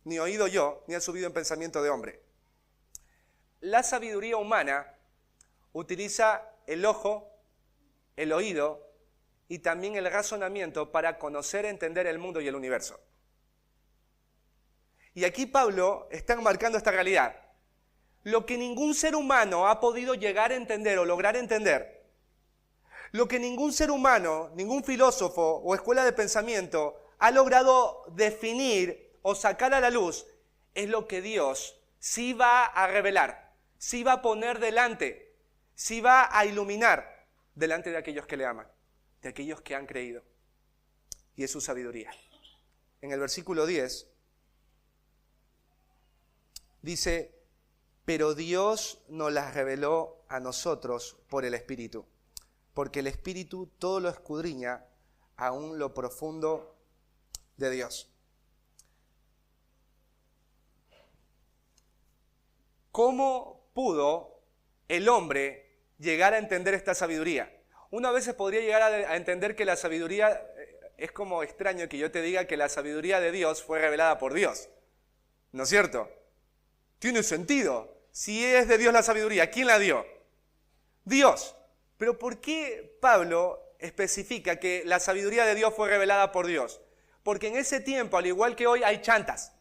ni oído yo, ni ha subido en pensamiento de hombre. La sabiduría humana utiliza el ojo, el oído y también el razonamiento para conocer, entender el mundo y el universo. Y aquí Pablo está marcando esta realidad. Lo que ningún ser humano ha podido llegar a entender o lograr entender, lo que ningún ser humano, ningún filósofo o escuela de pensamiento ha logrado definir o sacar a la luz, es lo que Dios sí va a revelar, sí va a poner delante, sí va a iluminar delante de aquellos que le aman, de aquellos que han creído. Y es su sabiduría. En el versículo 10 dice: pero Dios nos las reveló a nosotros por el Espíritu, porque el Espíritu todo lo escudriña, aún lo profundo de Dios. ¿Cómo pudo el hombre llegar a entender esta sabiduría? Una vez se podría llegar a entender que la sabiduría, es como extraño que yo te diga que la sabiduría de Dios fue revelada por Dios, ¿no es cierto? Tiene sentido. Si es de Dios la sabiduría, ¿quién la dio? Dios. Pero ¿por qué Pablo especifica que la sabiduría de Dios fue revelada por Dios? Porque en ese tiempo, al igual que hoy, hay chantas.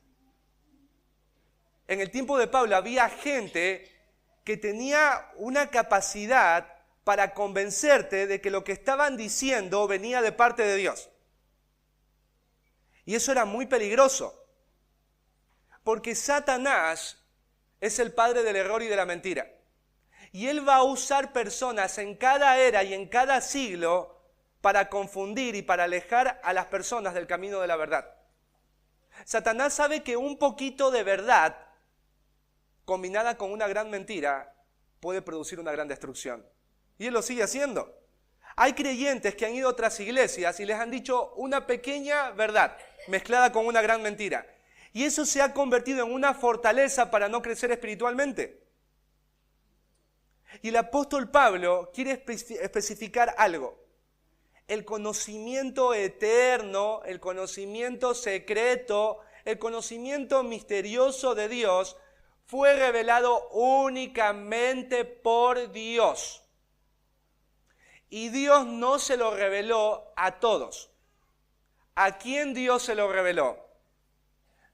En el tiempo de Pablo había gente que tenía una capacidad para convencerte de que lo que estaban diciendo venía de parte de Dios. Y eso era muy peligroso. Porque Satanás es el padre del error y de la mentira. Y él va a usar personas en cada era y en cada siglo para confundir y para alejar a las personas del camino de la verdad. Satanás sabe que un poquito de verdad, combinada con una gran mentira, puede producir una gran destrucción. Y él lo sigue haciendo. Hay creyentes que han ido a otras iglesias y les han dicho una pequeña verdad mezclada con una gran mentira. Y eso se ha convertido en una fortaleza para no crecer espiritualmente. Y el apóstol Pablo quiere especificar algo. El conocimiento eterno, el conocimiento secreto, el conocimiento misterioso de Dios fue revelado únicamente por Dios. Y Dios no se lo reveló a todos. ¿A quién Dios se lo reveló?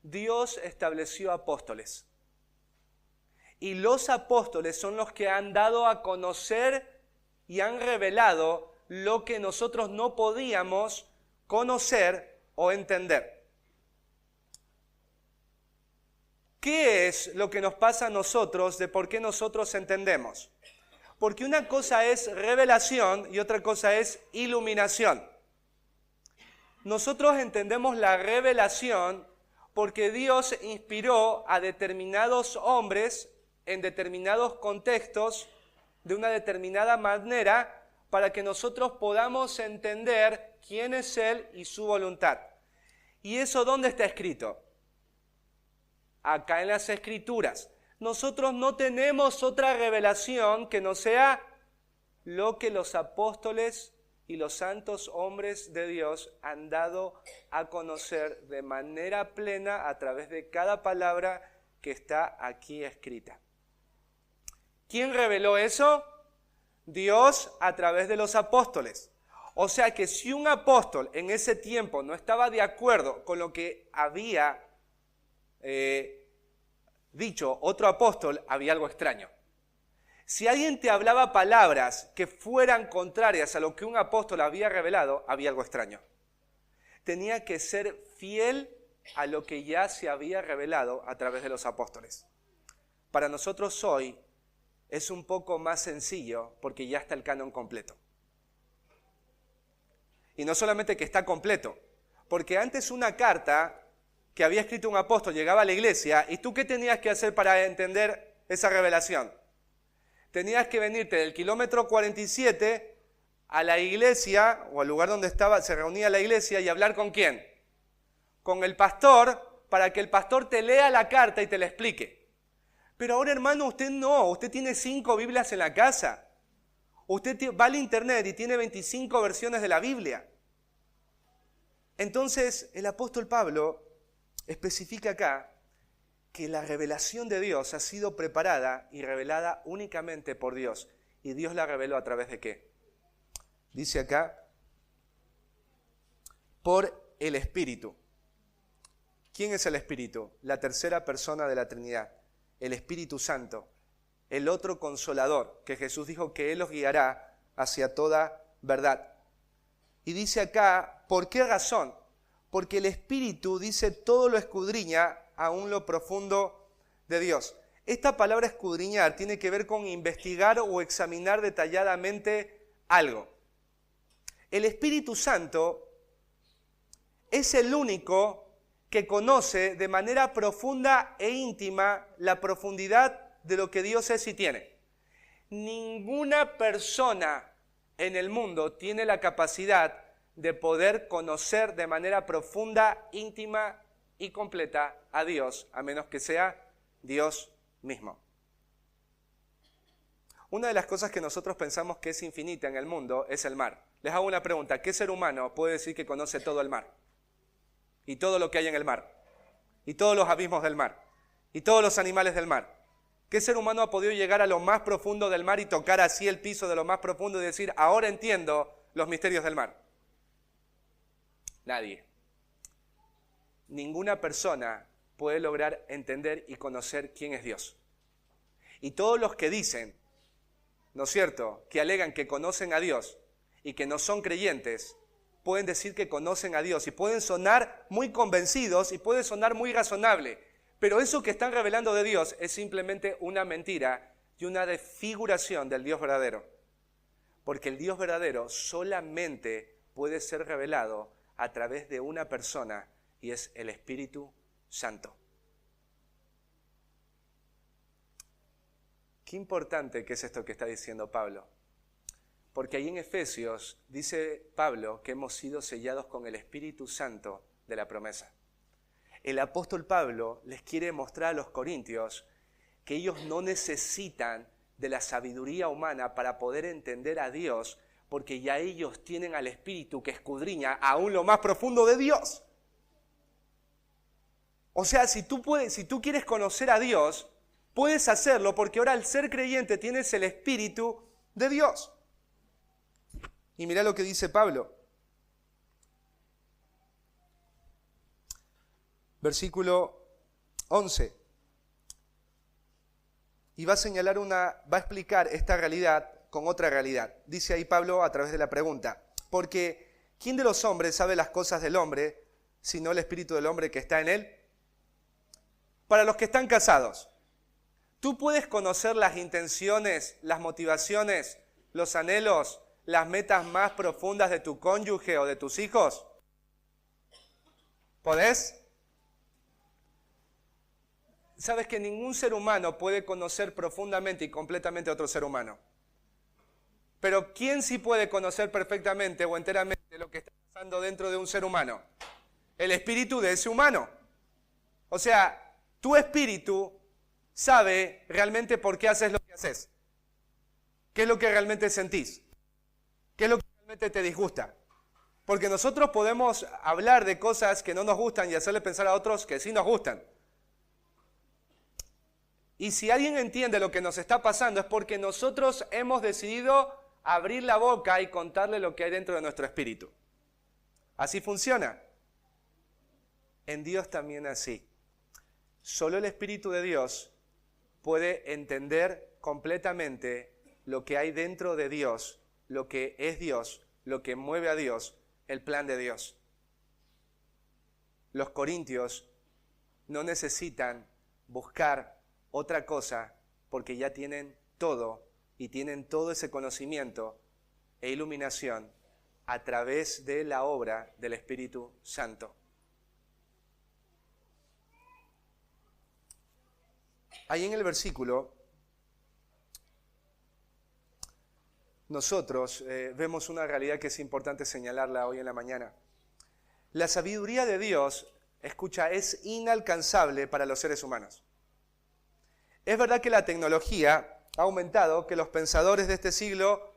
Dios estableció apóstoles. Y los apóstoles son los que han dado a conocer y han revelado lo que nosotros no podíamos conocer o entender. ¿Qué es lo que nos pasa a nosotros de por qué nosotros entendemos? Porque una cosa es revelación y otra cosa es iluminación. Nosotros entendemos la revelación porque Dios inspiró a determinados hombres en determinados contextos de una determinada manera para que nosotros podamos entender quién es Él y su voluntad. ¿Y eso dónde está escrito? acá en las Escrituras. Nosotros no tenemos otra revelación que no sea lo que los apóstoles y los santos hombres de Dios han dado a conocer de manera plena a través de cada palabra que está aquí escrita. ¿Quién reveló eso? Dios a través de los apóstoles. O sea que si un apóstol en ese tiempo no estaba de acuerdo con lo que había dicho otro apóstol, había algo extraño. Si alguien te hablaba palabras que fueran contrarias a lo que un apóstol había revelado, había algo extraño. Tenía que ser fiel a lo que ya se había revelado a través de los apóstoles. Para nosotros hoy es un poco más sencillo porque ya está el canon completo. Y no solamente que está completo, porque antes una carta que había escrito un apóstol llegaba a la iglesia, ¿y tú qué tenías que hacer para entender esa revelación? Tenías que venirte del kilómetro 47 a la iglesia, o al lugar donde se reunía la iglesia, y hablar ¿con quién? Con el pastor, para que el pastor te lea la carta y te la explique. Pero ahora, hermano, usted no, usted tiene 5 Biblias en la casa. Usted va al internet y tiene 25 versiones de la Biblia. Entonces, el apóstol Pablo especifica acá que la revelación de Dios ha sido preparada y revelada únicamente por Dios. ¿Y Dios la reveló a través de qué? Dice acá, por el Espíritu. ¿Quién es el Espíritu? La tercera persona de la Trinidad, el Espíritu Santo, el otro consolador, que Jesús dijo que Él los guiará hacia toda verdad. Y dice acá, ¿por qué razón? Porque el Espíritu, dice, todo lo escudriña, aún lo profundo de Dios. Esta palabra escudriñar tiene que ver con investigar o examinar detalladamente algo. El Espíritu Santo es el único que conoce de manera profunda e íntima la profundidad de lo que Dios es y tiene. Ninguna persona en el mundo tiene la capacidad de poder conocer de manera profunda, íntima y completa a Dios, a menos que sea Dios mismo. Una de las cosas que nosotros pensamos que es infinita en el mundo es el mar. Les hago una pregunta, ¿qué ser humano puede decir que conoce todo el mar? Y todo lo que hay en el mar, y todos los abismos del mar, y todos los animales del mar. ¿Qué ser humano ha podido llegar a lo más profundo del mar y tocar así el piso de lo más profundo y decir, ahora entiendo los misterios del mar? Nadie. Ninguna persona puede lograr entender y conocer quién es Dios. Y todos los que dicen, ¿no es cierto?, que alegan que conocen a Dios y que no son creyentes, pueden decir que conocen a Dios y pueden sonar muy convencidos y puede sonar muy razonable, pero eso que están revelando de Dios es simplemente una mentira y una desfiguración del Dios verdadero. Porque el Dios verdadero solamente puede ser revelado a través de una persona y es el Espíritu Santo. Qué importante que es esto que está diciendo Pablo. Porque ahí en Efesios dice Pablo que hemos sido sellados con el Espíritu Santo de la promesa. El apóstol Pablo les quiere mostrar a los corintios que ellos no necesitan de la sabiduría humana para poder entender a Dios, porque ya ellos tienen al Espíritu que escudriña aún lo más profundo de Dios. O sea, si tú quieres conocer a Dios, puedes hacerlo porque ahora al ser creyente tienes el Espíritu de Dios. Y mirá lo que dice Pablo. Versículo 11. Y va a explicar esta realidad con otra realidad. Dice ahí Pablo a través de la pregunta. Porque ¿quién de los hombres sabe las cosas del hombre, sino el espíritu del hombre que está en él? Para los que están casados, ¿tú puedes conocer las intenciones, las motivaciones, los anhelos, las metas más profundas de tu cónyuge o de tus hijos? ¿Podés? Sabes que ningún ser humano puede conocer profundamente y completamente a otro ser humano. Pero ¿quién sí puede conocer perfectamente o enteramente lo que está pasando dentro de un ser humano? El espíritu de ese humano. O sea, Tu espíritu sabe realmente por qué haces lo que haces. ¿Qué es lo que realmente sentís? ¿Qué es lo que realmente te disgusta? Porque nosotros podemos hablar de cosas que no nos gustan y hacerle pensar a otros que sí nos gustan. Y si alguien entiende lo que nos está pasando es porque nosotros hemos decidido abrir la boca y contarle lo que hay dentro de nuestro espíritu. Así funciona. En Dios también así. Solo el Espíritu de Dios puede entender completamente lo que hay dentro de Dios, lo que es Dios, lo que mueve a Dios, el plan de Dios. Los corintios no necesitan buscar otra cosa porque ya tienen todo y tienen todo ese conocimiento e iluminación a través de la obra del Espíritu Santo. Ahí en el versículo, nosotros vemos una realidad que es importante señalarla hoy en la mañana. La sabiduría de Dios, escucha, es inalcanzable para los seres humanos. Es verdad que la tecnología ha aumentado, que los pensadores de este siglo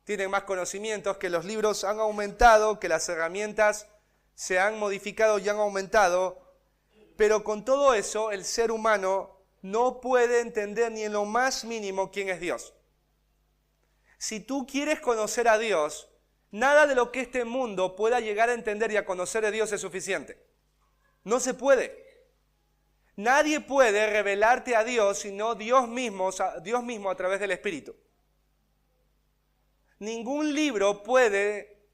tienen más conocimientos, que los libros han aumentado, que las herramientas se han modificado y han aumentado, pero con todo eso el ser humano no puede entender ni en lo más mínimo quién es Dios. Si tú quieres conocer a Dios, nada de lo que este mundo pueda llegar a entender y a conocer de Dios es suficiente. No se puede. Nadie puede revelarte a Dios sino Dios mismo a través del Espíritu. Ningún libro puede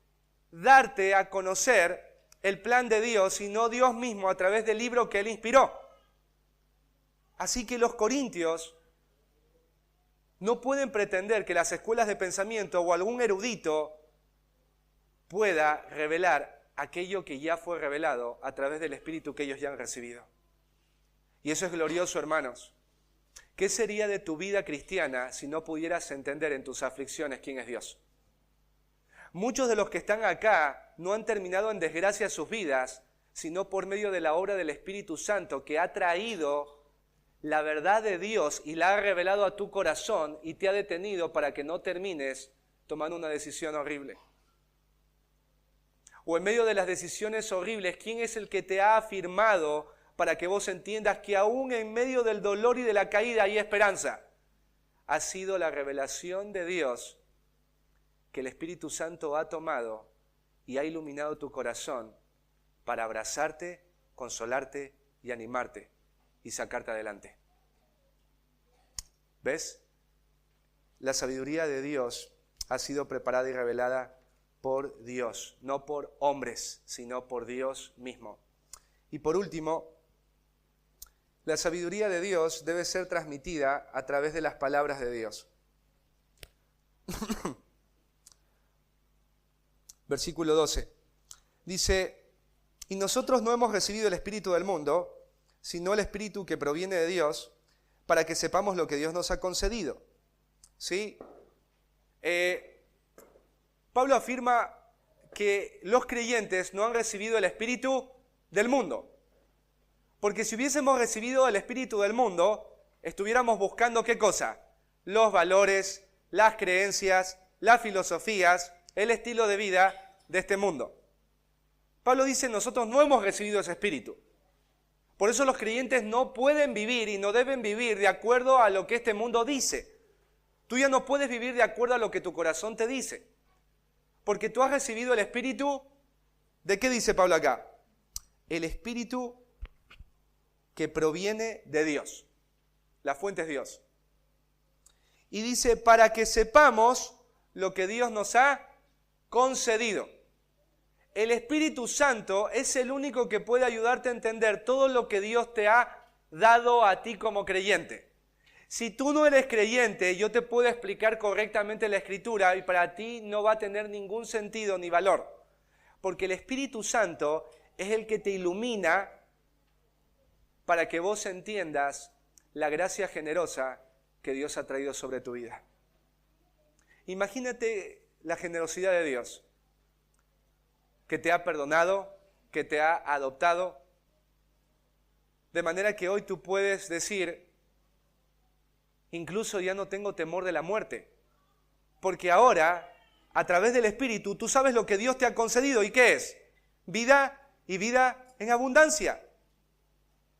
darte a conocer el plan de Dios sino Dios mismo a través del libro que Él inspiró. Así que los corintios no pueden pretender que las escuelas de pensamiento o algún erudito pueda revelar aquello que ya fue revelado a través del Espíritu que ellos ya han recibido. Y eso es glorioso, hermanos. ¿Qué sería de tu vida cristiana si no pudieras entender en tus aflicciones quién es Dios? Muchos de los que están acá no han terminado en desgracia sus vidas, sino por medio de la obra del Espíritu Santo que ha traído la verdad de Dios y la ha revelado a tu corazón y te ha detenido para que no termines tomando una decisión horrible. O en medio de las decisiones horribles, ¿quién es el que te ha afirmado para que vos entiendas que aún en medio del dolor y de la caída hay esperanza? Ha sido la revelación de Dios que el Espíritu Santo ha tomado y ha iluminado tu corazón para abrazarte, consolarte y animarte y sacarte adelante. ¿Ves? La sabiduría de Dios ha sido preparada y revelada por Dios, no por hombres, sino por Dios mismo. Y por último, la sabiduría de Dios debe ser transmitida a través de las palabras de Dios. Versículo 12. Dice, y nosotros no hemos recibido el Espíritu del mundo, sino el Espíritu que proviene de Dios, para que sepamos lo que Dios nos ha concedido. ¿Sí? Pablo afirma que los creyentes no han recibido el Espíritu del mundo. Porque si hubiésemos recibido el Espíritu del mundo, estuviéramos buscando ¿qué cosa? Los valores, las creencias, las filosofías, el estilo de vida de este mundo. Pablo dice, nosotros no hemos recibido ese Espíritu. Por eso los creyentes no pueden vivir y no deben vivir de acuerdo a lo que este mundo dice. Tú ya no puedes vivir de acuerdo a lo que tu corazón te dice. Porque tú has recibido el Espíritu, ¿de qué dice Pablo acá? El Espíritu que proviene de Dios. La fuente es Dios. Y dice, para que sepamos lo que Dios nos ha concedido. El Espíritu Santo es el único que puede ayudarte a entender todo lo que Dios te ha dado a ti como creyente. Si tú no eres creyente, yo te puedo explicar correctamente la Escritura y para ti no va a tener ningún sentido ni valor. Porque el Espíritu Santo es el que te ilumina para que vos entiendas la gracia generosa que Dios ha traído sobre tu vida. Imagínate la generosidad de Dios, que te ha perdonado, que te ha adoptado, De manera que hoy tú puedes decir, incluso ya no tengo temor de la muerte, porque ahora, a través del Espíritu, tú sabes lo que Dios te ha concedido. ¿Y qué es? Vida y vida en abundancia.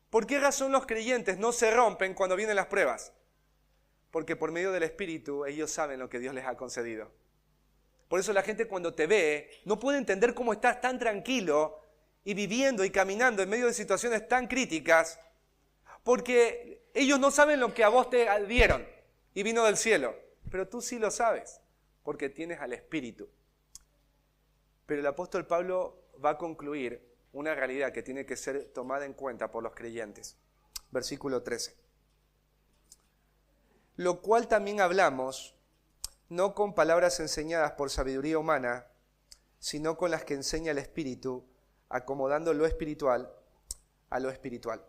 ¿Por qué razón los creyentes no se rompen cuando vienen las pruebas? Porque por medio del Espíritu ellos saben lo que Dios les ha concedido. Por eso la gente cuando te ve no puede entender cómo estás tan tranquilo y viviendo y caminando en medio de situaciones tan críticas, porque ellos no saben lo que a vos te dieron y vino del cielo. Pero tú sí lo sabes, porque tienes al Espíritu. Pero el apóstol Pablo va a concluir una realidad que tiene que ser tomada en cuenta por los creyentes. Versículo 13. Lo cual también hablamos, no con palabras enseñadas por sabiduría humana, sino con las que enseña el Espíritu, acomodando lo espiritual a lo espiritual.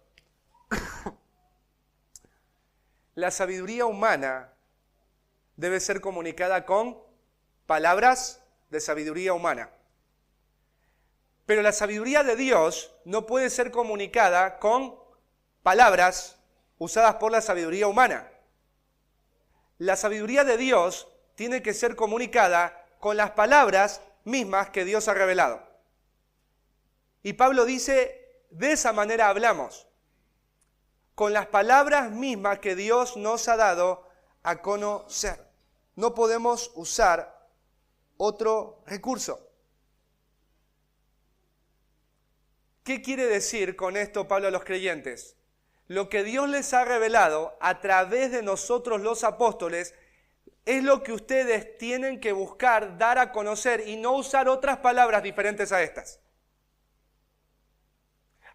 La sabiduría humana debe ser comunicada con palabras de sabiduría humana. Pero la sabiduría de Dios no puede ser comunicada con palabras usadas por la sabiduría humana. La sabiduría de Dios tiene que ser comunicada con las palabras mismas que Dios ha revelado. Y Pablo dice, de esa manera hablamos, con las palabras mismas que Dios nos ha dado a conocer. No podemos usar otro recurso. ¿Qué quiere decir con esto Pablo a los creyentes? Lo que Dios les ha revelado a través de nosotros los apóstoles es lo que ustedes tienen que buscar, dar a conocer y no usar otras palabras diferentes a estas.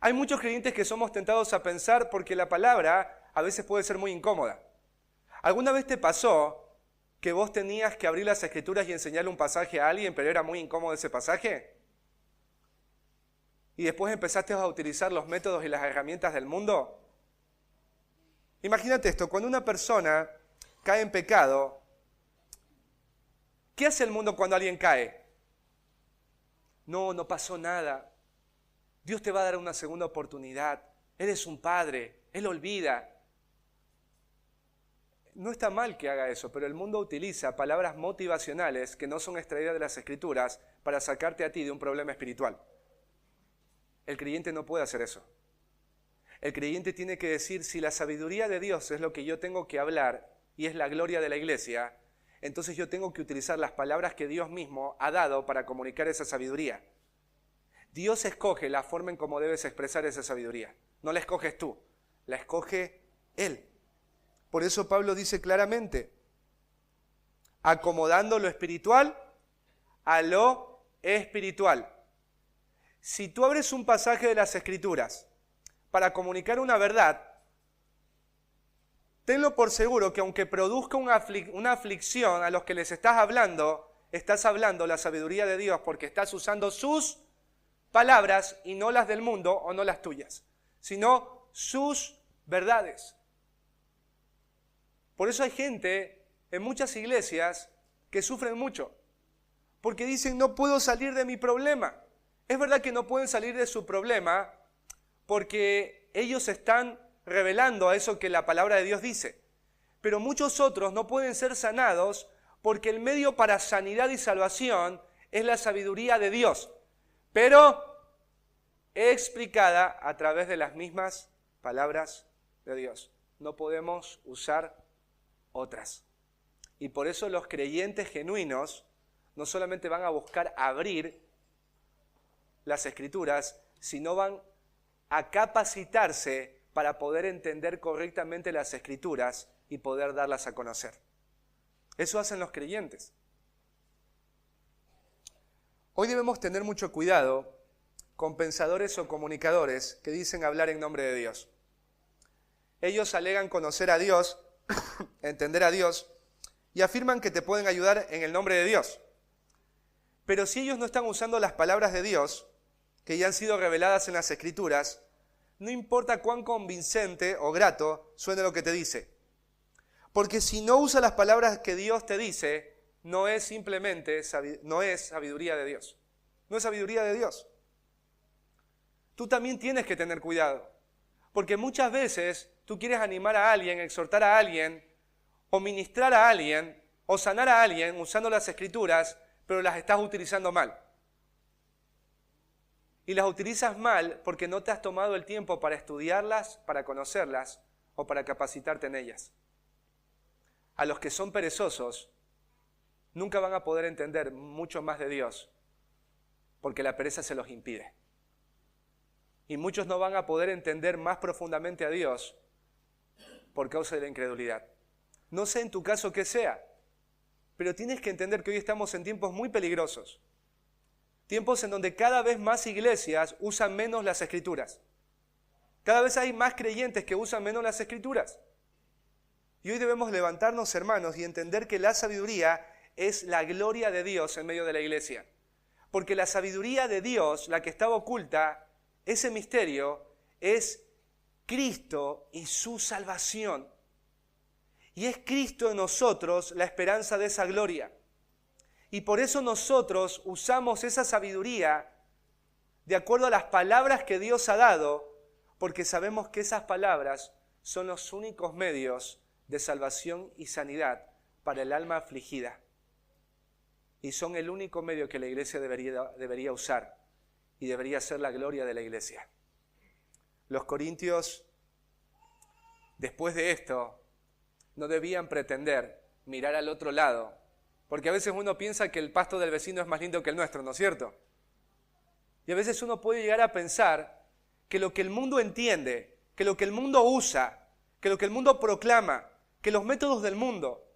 Hay muchos creyentes que somos tentados a pensar porque la palabra a veces puede ser muy incómoda. ¿Alguna vez te pasó que vos tenías que abrir las Escrituras y enseñarle un pasaje a alguien, pero era muy incómodo ese pasaje? Y después empezaste a utilizar los métodos y las herramientas del mundo. Imagínate esto, cuando una persona cae en pecado, ¿qué hace el mundo cuando alguien cae? No pasó nada. Dios te va a dar una segunda oportunidad. Eres un padre, Él olvida. No está mal que haga eso, pero el mundo utiliza palabras motivacionales que no son extraídas de las Escrituras para sacarte a ti de un problema espiritual. El creyente no puede hacer eso. El creyente tiene que decir, si la sabiduría de Dios es lo que yo tengo que hablar y es la gloria de la iglesia, entonces yo tengo que utilizar las palabras que Dios mismo ha dado para comunicar esa sabiduría. Dios escoge la forma en cómo debes expresar esa sabiduría. No la escoges tú, la escoge Él. Por eso Pablo dice claramente, acomodando lo espiritual a lo espiritual. Si tú abres un pasaje de las Escrituras para comunicar una verdad, tenlo por seguro que aunque produzca una aflicción a los que les estás hablando la sabiduría de Dios porque estás usando sus palabras y no las del mundo o no las tuyas, sino sus verdades. Por eso hay gente en muchas iglesias que sufren mucho, porque dicen no puedo salir de mi problema. Es verdad que no pueden salir de su problema porque ellos están revelando a eso que la palabra de Dios dice. Pero muchos otros no pueden ser sanados porque el medio para sanidad y salvación es la sabiduría de Dios, pero explicada a través de las mismas palabras de Dios. No podemos usar otras. Y por eso los creyentes genuinos no solamente van a buscar abrir las Escrituras, sino van a capacitarse para poder entender correctamente las Escrituras y poder darlas a conocer. Eso hacen los creyentes. Hoy debemos tener mucho cuidado con pensadores o comunicadores que dicen hablar en nombre de Dios. Ellos alegan conocer a Dios, entender a Dios, y afirman que te pueden ayudar en el nombre de Dios. Pero si ellos no están usando las palabras de Dios, que ya han sido reveladas en las Escrituras, no importa cuán convincente o grato suene lo que te dice. Porque si no usa las palabras que Dios te dice, no es sabiduría de Dios. No es sabiduría de Dios. Tú también tienes que tener cuidado. Porque muchas veces tú quieres animar a alguien, exhortar a alguien, o ministrar a alguien, o sanar a alguien usando las Escrituras, pero las estás utilizando mal. Y las utilizas mal porque no te has tomado el tiempo para estudiarlas, para conocerlas o para capacitarte en ellas. A los que son perezosos, nunca van a poder entender mucho más de Dios porque la pereza se los impide. Y muchos no van a poder entender más profundamente a Dios por causa de la incredulidad. No sé en tu caso qué sea, pero tienes que entender que hoy estamos en tiempos muy peligrosos. Tiempos en donde cada vez más iglesias usan menos las Escrituras. Cada vez hay más creyentes que usan menos las Escrituras. Y hoy debemos levantarnos, hermanos, y entender que la sabiduría es la gloria de Dios en medio de la iglesia. Porque la sabiduría de Dios, la que estaba oculta, ese misterio, es Cristo y su salvación. Y es Cristo en nosotros la esperanza de esa gloria. Y por eso nosotros usamos esa sabiduría de acuerdo a las palabras que Dios ha dado, porque sabemos que esas palabras son los únicos medios de salvación y sanidad para el alma afligida. Y son el único medio que la iglesia debería usar y debería ser la gloria de la iglesia. Los corintios, después de esto, no debían pretender mirar al otro lado, porque a veces uno piensa que el pasto del vecino es más lindo que el nuestro, ¿no es cierto? Y a veces uno puede llegar a pensar que lo que el mundo entiende, que lo que el mundo usa, que lo que el mundo proclama, que los métodos del mundo,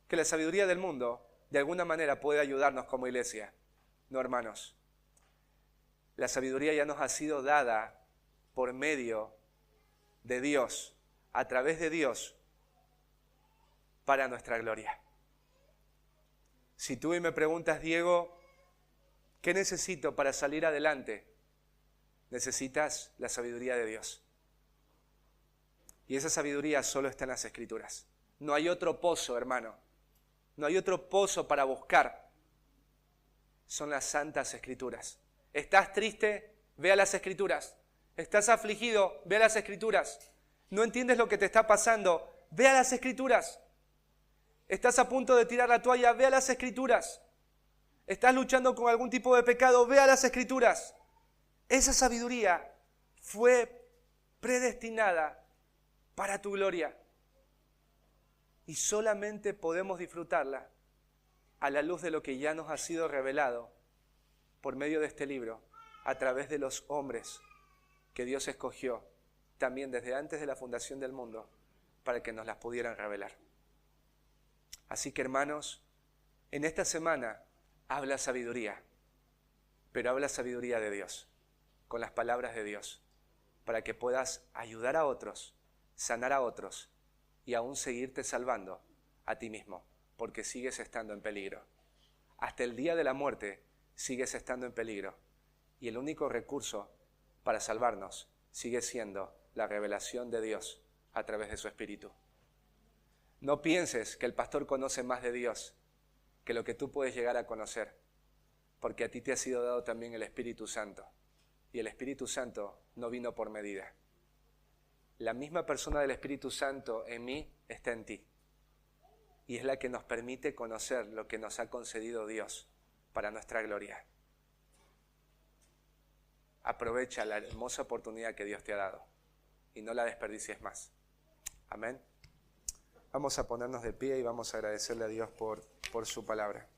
que la sabiduría del mundo, de alguna manera puede ayudarnos como iglesia. No, hermanos. La sabiduría ya nos ha sido dada por medio de Dios, a través de Dios, para nuestra gloria. Si tú hoy me preguntas, Diego, ¿qué necesito para salir adelante? Necesitas la sabiduría de Dios. Y esa sabiduría solo está en las Escrituras. No hay otro pozo, hermano. No hay otro pozo para buscar. Son las santas Escrituras. ¿Estás triste? Ve a las Escrituras. ¿Estás afligido? Ve a las Escrituras. ¿No entiendes lo que te está pasando? Ve a las Escrituras. ¿Estás a punto de tirar la toalla? Ve a las Escrituras. ¿Estás luchando con algún tipo de pecado? Ve a las Escrituras. Esa sabiduría fue predestinada para tu gloria. Y solamente podemos disfrutarla a la luz de lo que ya nos ha sido revelado por medio de este libro, a través de los hombres que Dios escogió, también desde antes de la fundación del mundo, para que nos las pudieran revelar. Así que, hermanos, en esta semana habla sabiduría, pero habla sabiduría de Dios, con las palabras de Dios, para que puedas ayudar a otros, sanar a otros y aún seguirte salvando a ti mismo, porque sigues estando en peligro. Hasta el día de la muerte sigues estando en peligro y el único recurso para salvarnos sigue siendo la revelación de Dios a través de su Espíritu. No pienses que el pastor conoce más de Dios que lo que tú puedes llegar a conocer, porque a ti te ha sido dado también el Espíritu Santo, y el Espíritu Santo no vino por medida. La misma persona del Espíritu Santo en mí está en ti, y es la que nos permite conocer lo que nos ha concedido Dios para nuestra gloria. Aprovecha la hermosa oportunidad que Dios te ha dado y no la desperdicies más. Amén. Vamos a ponernos de pie y vamos a agradecerle a Dios por su palabra.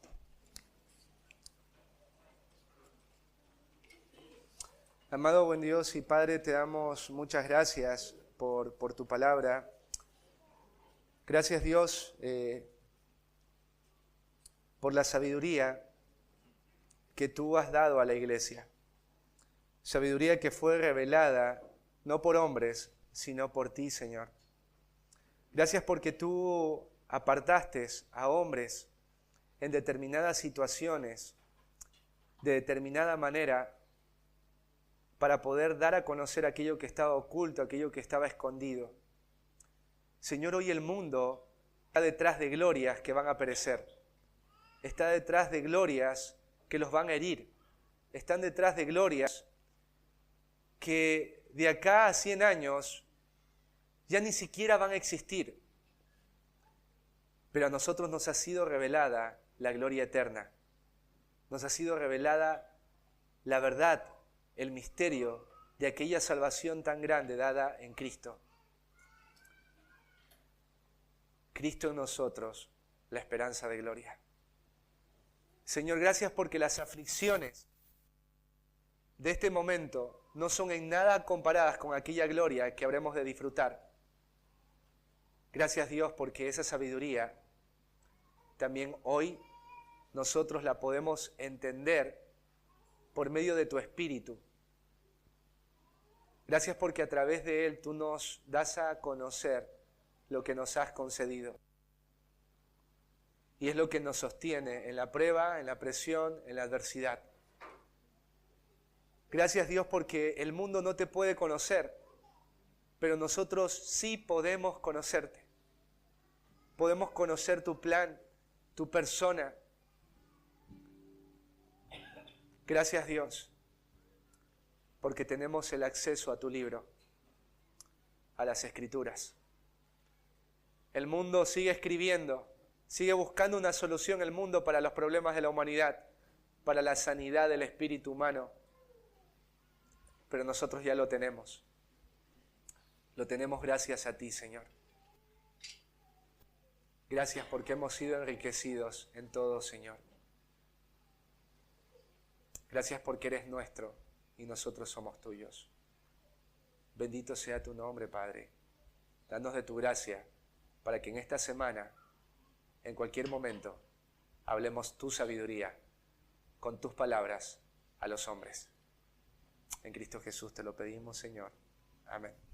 Amado buen Dios y Padre, te damos muchas gracias por tu palabra. Gracias Dios por la sabiduría que tú has dado a la iglesia. Sabiduría que fue revelada no por hombres, sino por ti, Señor. Gracias porque tú apartaste a hombres en determinadas situaciones, de determinada manera, para poder dar a conocer aquello que estaba oculto, aquello que estaba escondido. Señor, hoy el mundo está detrás de glorias que van a perecer. Está detrás de glorias que los van a herir. Están detrás de glorias que de acá a 100 años ya ni siquiera van a existir. Pero a nosotros nos ha sido revelada la gloria eterna. Nos ha sido revelada la verdad, el misterio de aquella salvación tan grande dada en Cristo. Cristo en nosotros, la esperanza de gloria. Señor, gracias porque las aflicciones de este momento no son en nada comparadas con aquella gloria que habremos de disfrutar. Gracias, Dios, porque esa sabiduría también hoy nosotros la podemos entender por medio de tu Espíritu. Gracias porque a través de Él tú nos das a conocer lo que nos has concedido. Y es lo que nos sostiene en la prueba, en la presión, en la adversidad. Gracias, Dios, porque el mundo no te puede conocer, pero nosotros sí podemos conocerte. Podemos conocer tu plan, tu persona. Gracias, Dios, porque tenemos el acceso a tu libro, a las Escrituras. El mundo sigue escribiendo, sigue buscando una solución el mundo para los problemas de la humanidad, para la sanidad del espíritu humano. Pero nosotros ya lo tenemos. Lo tenemos gracias a ti, Señor. Gracias porque hemos sido enriquecidos en todo, Señor. Gracias porque eres nuestro y nosotros somos tuyos. Bendito sea tu nombre, Padre. Danos de tu gracia para que en esta semana, en cualquier momento, hablemos tu sabiduría con tus palabras a los hombres. En Cristo Jesús te lo pedimos, Señor. Amén.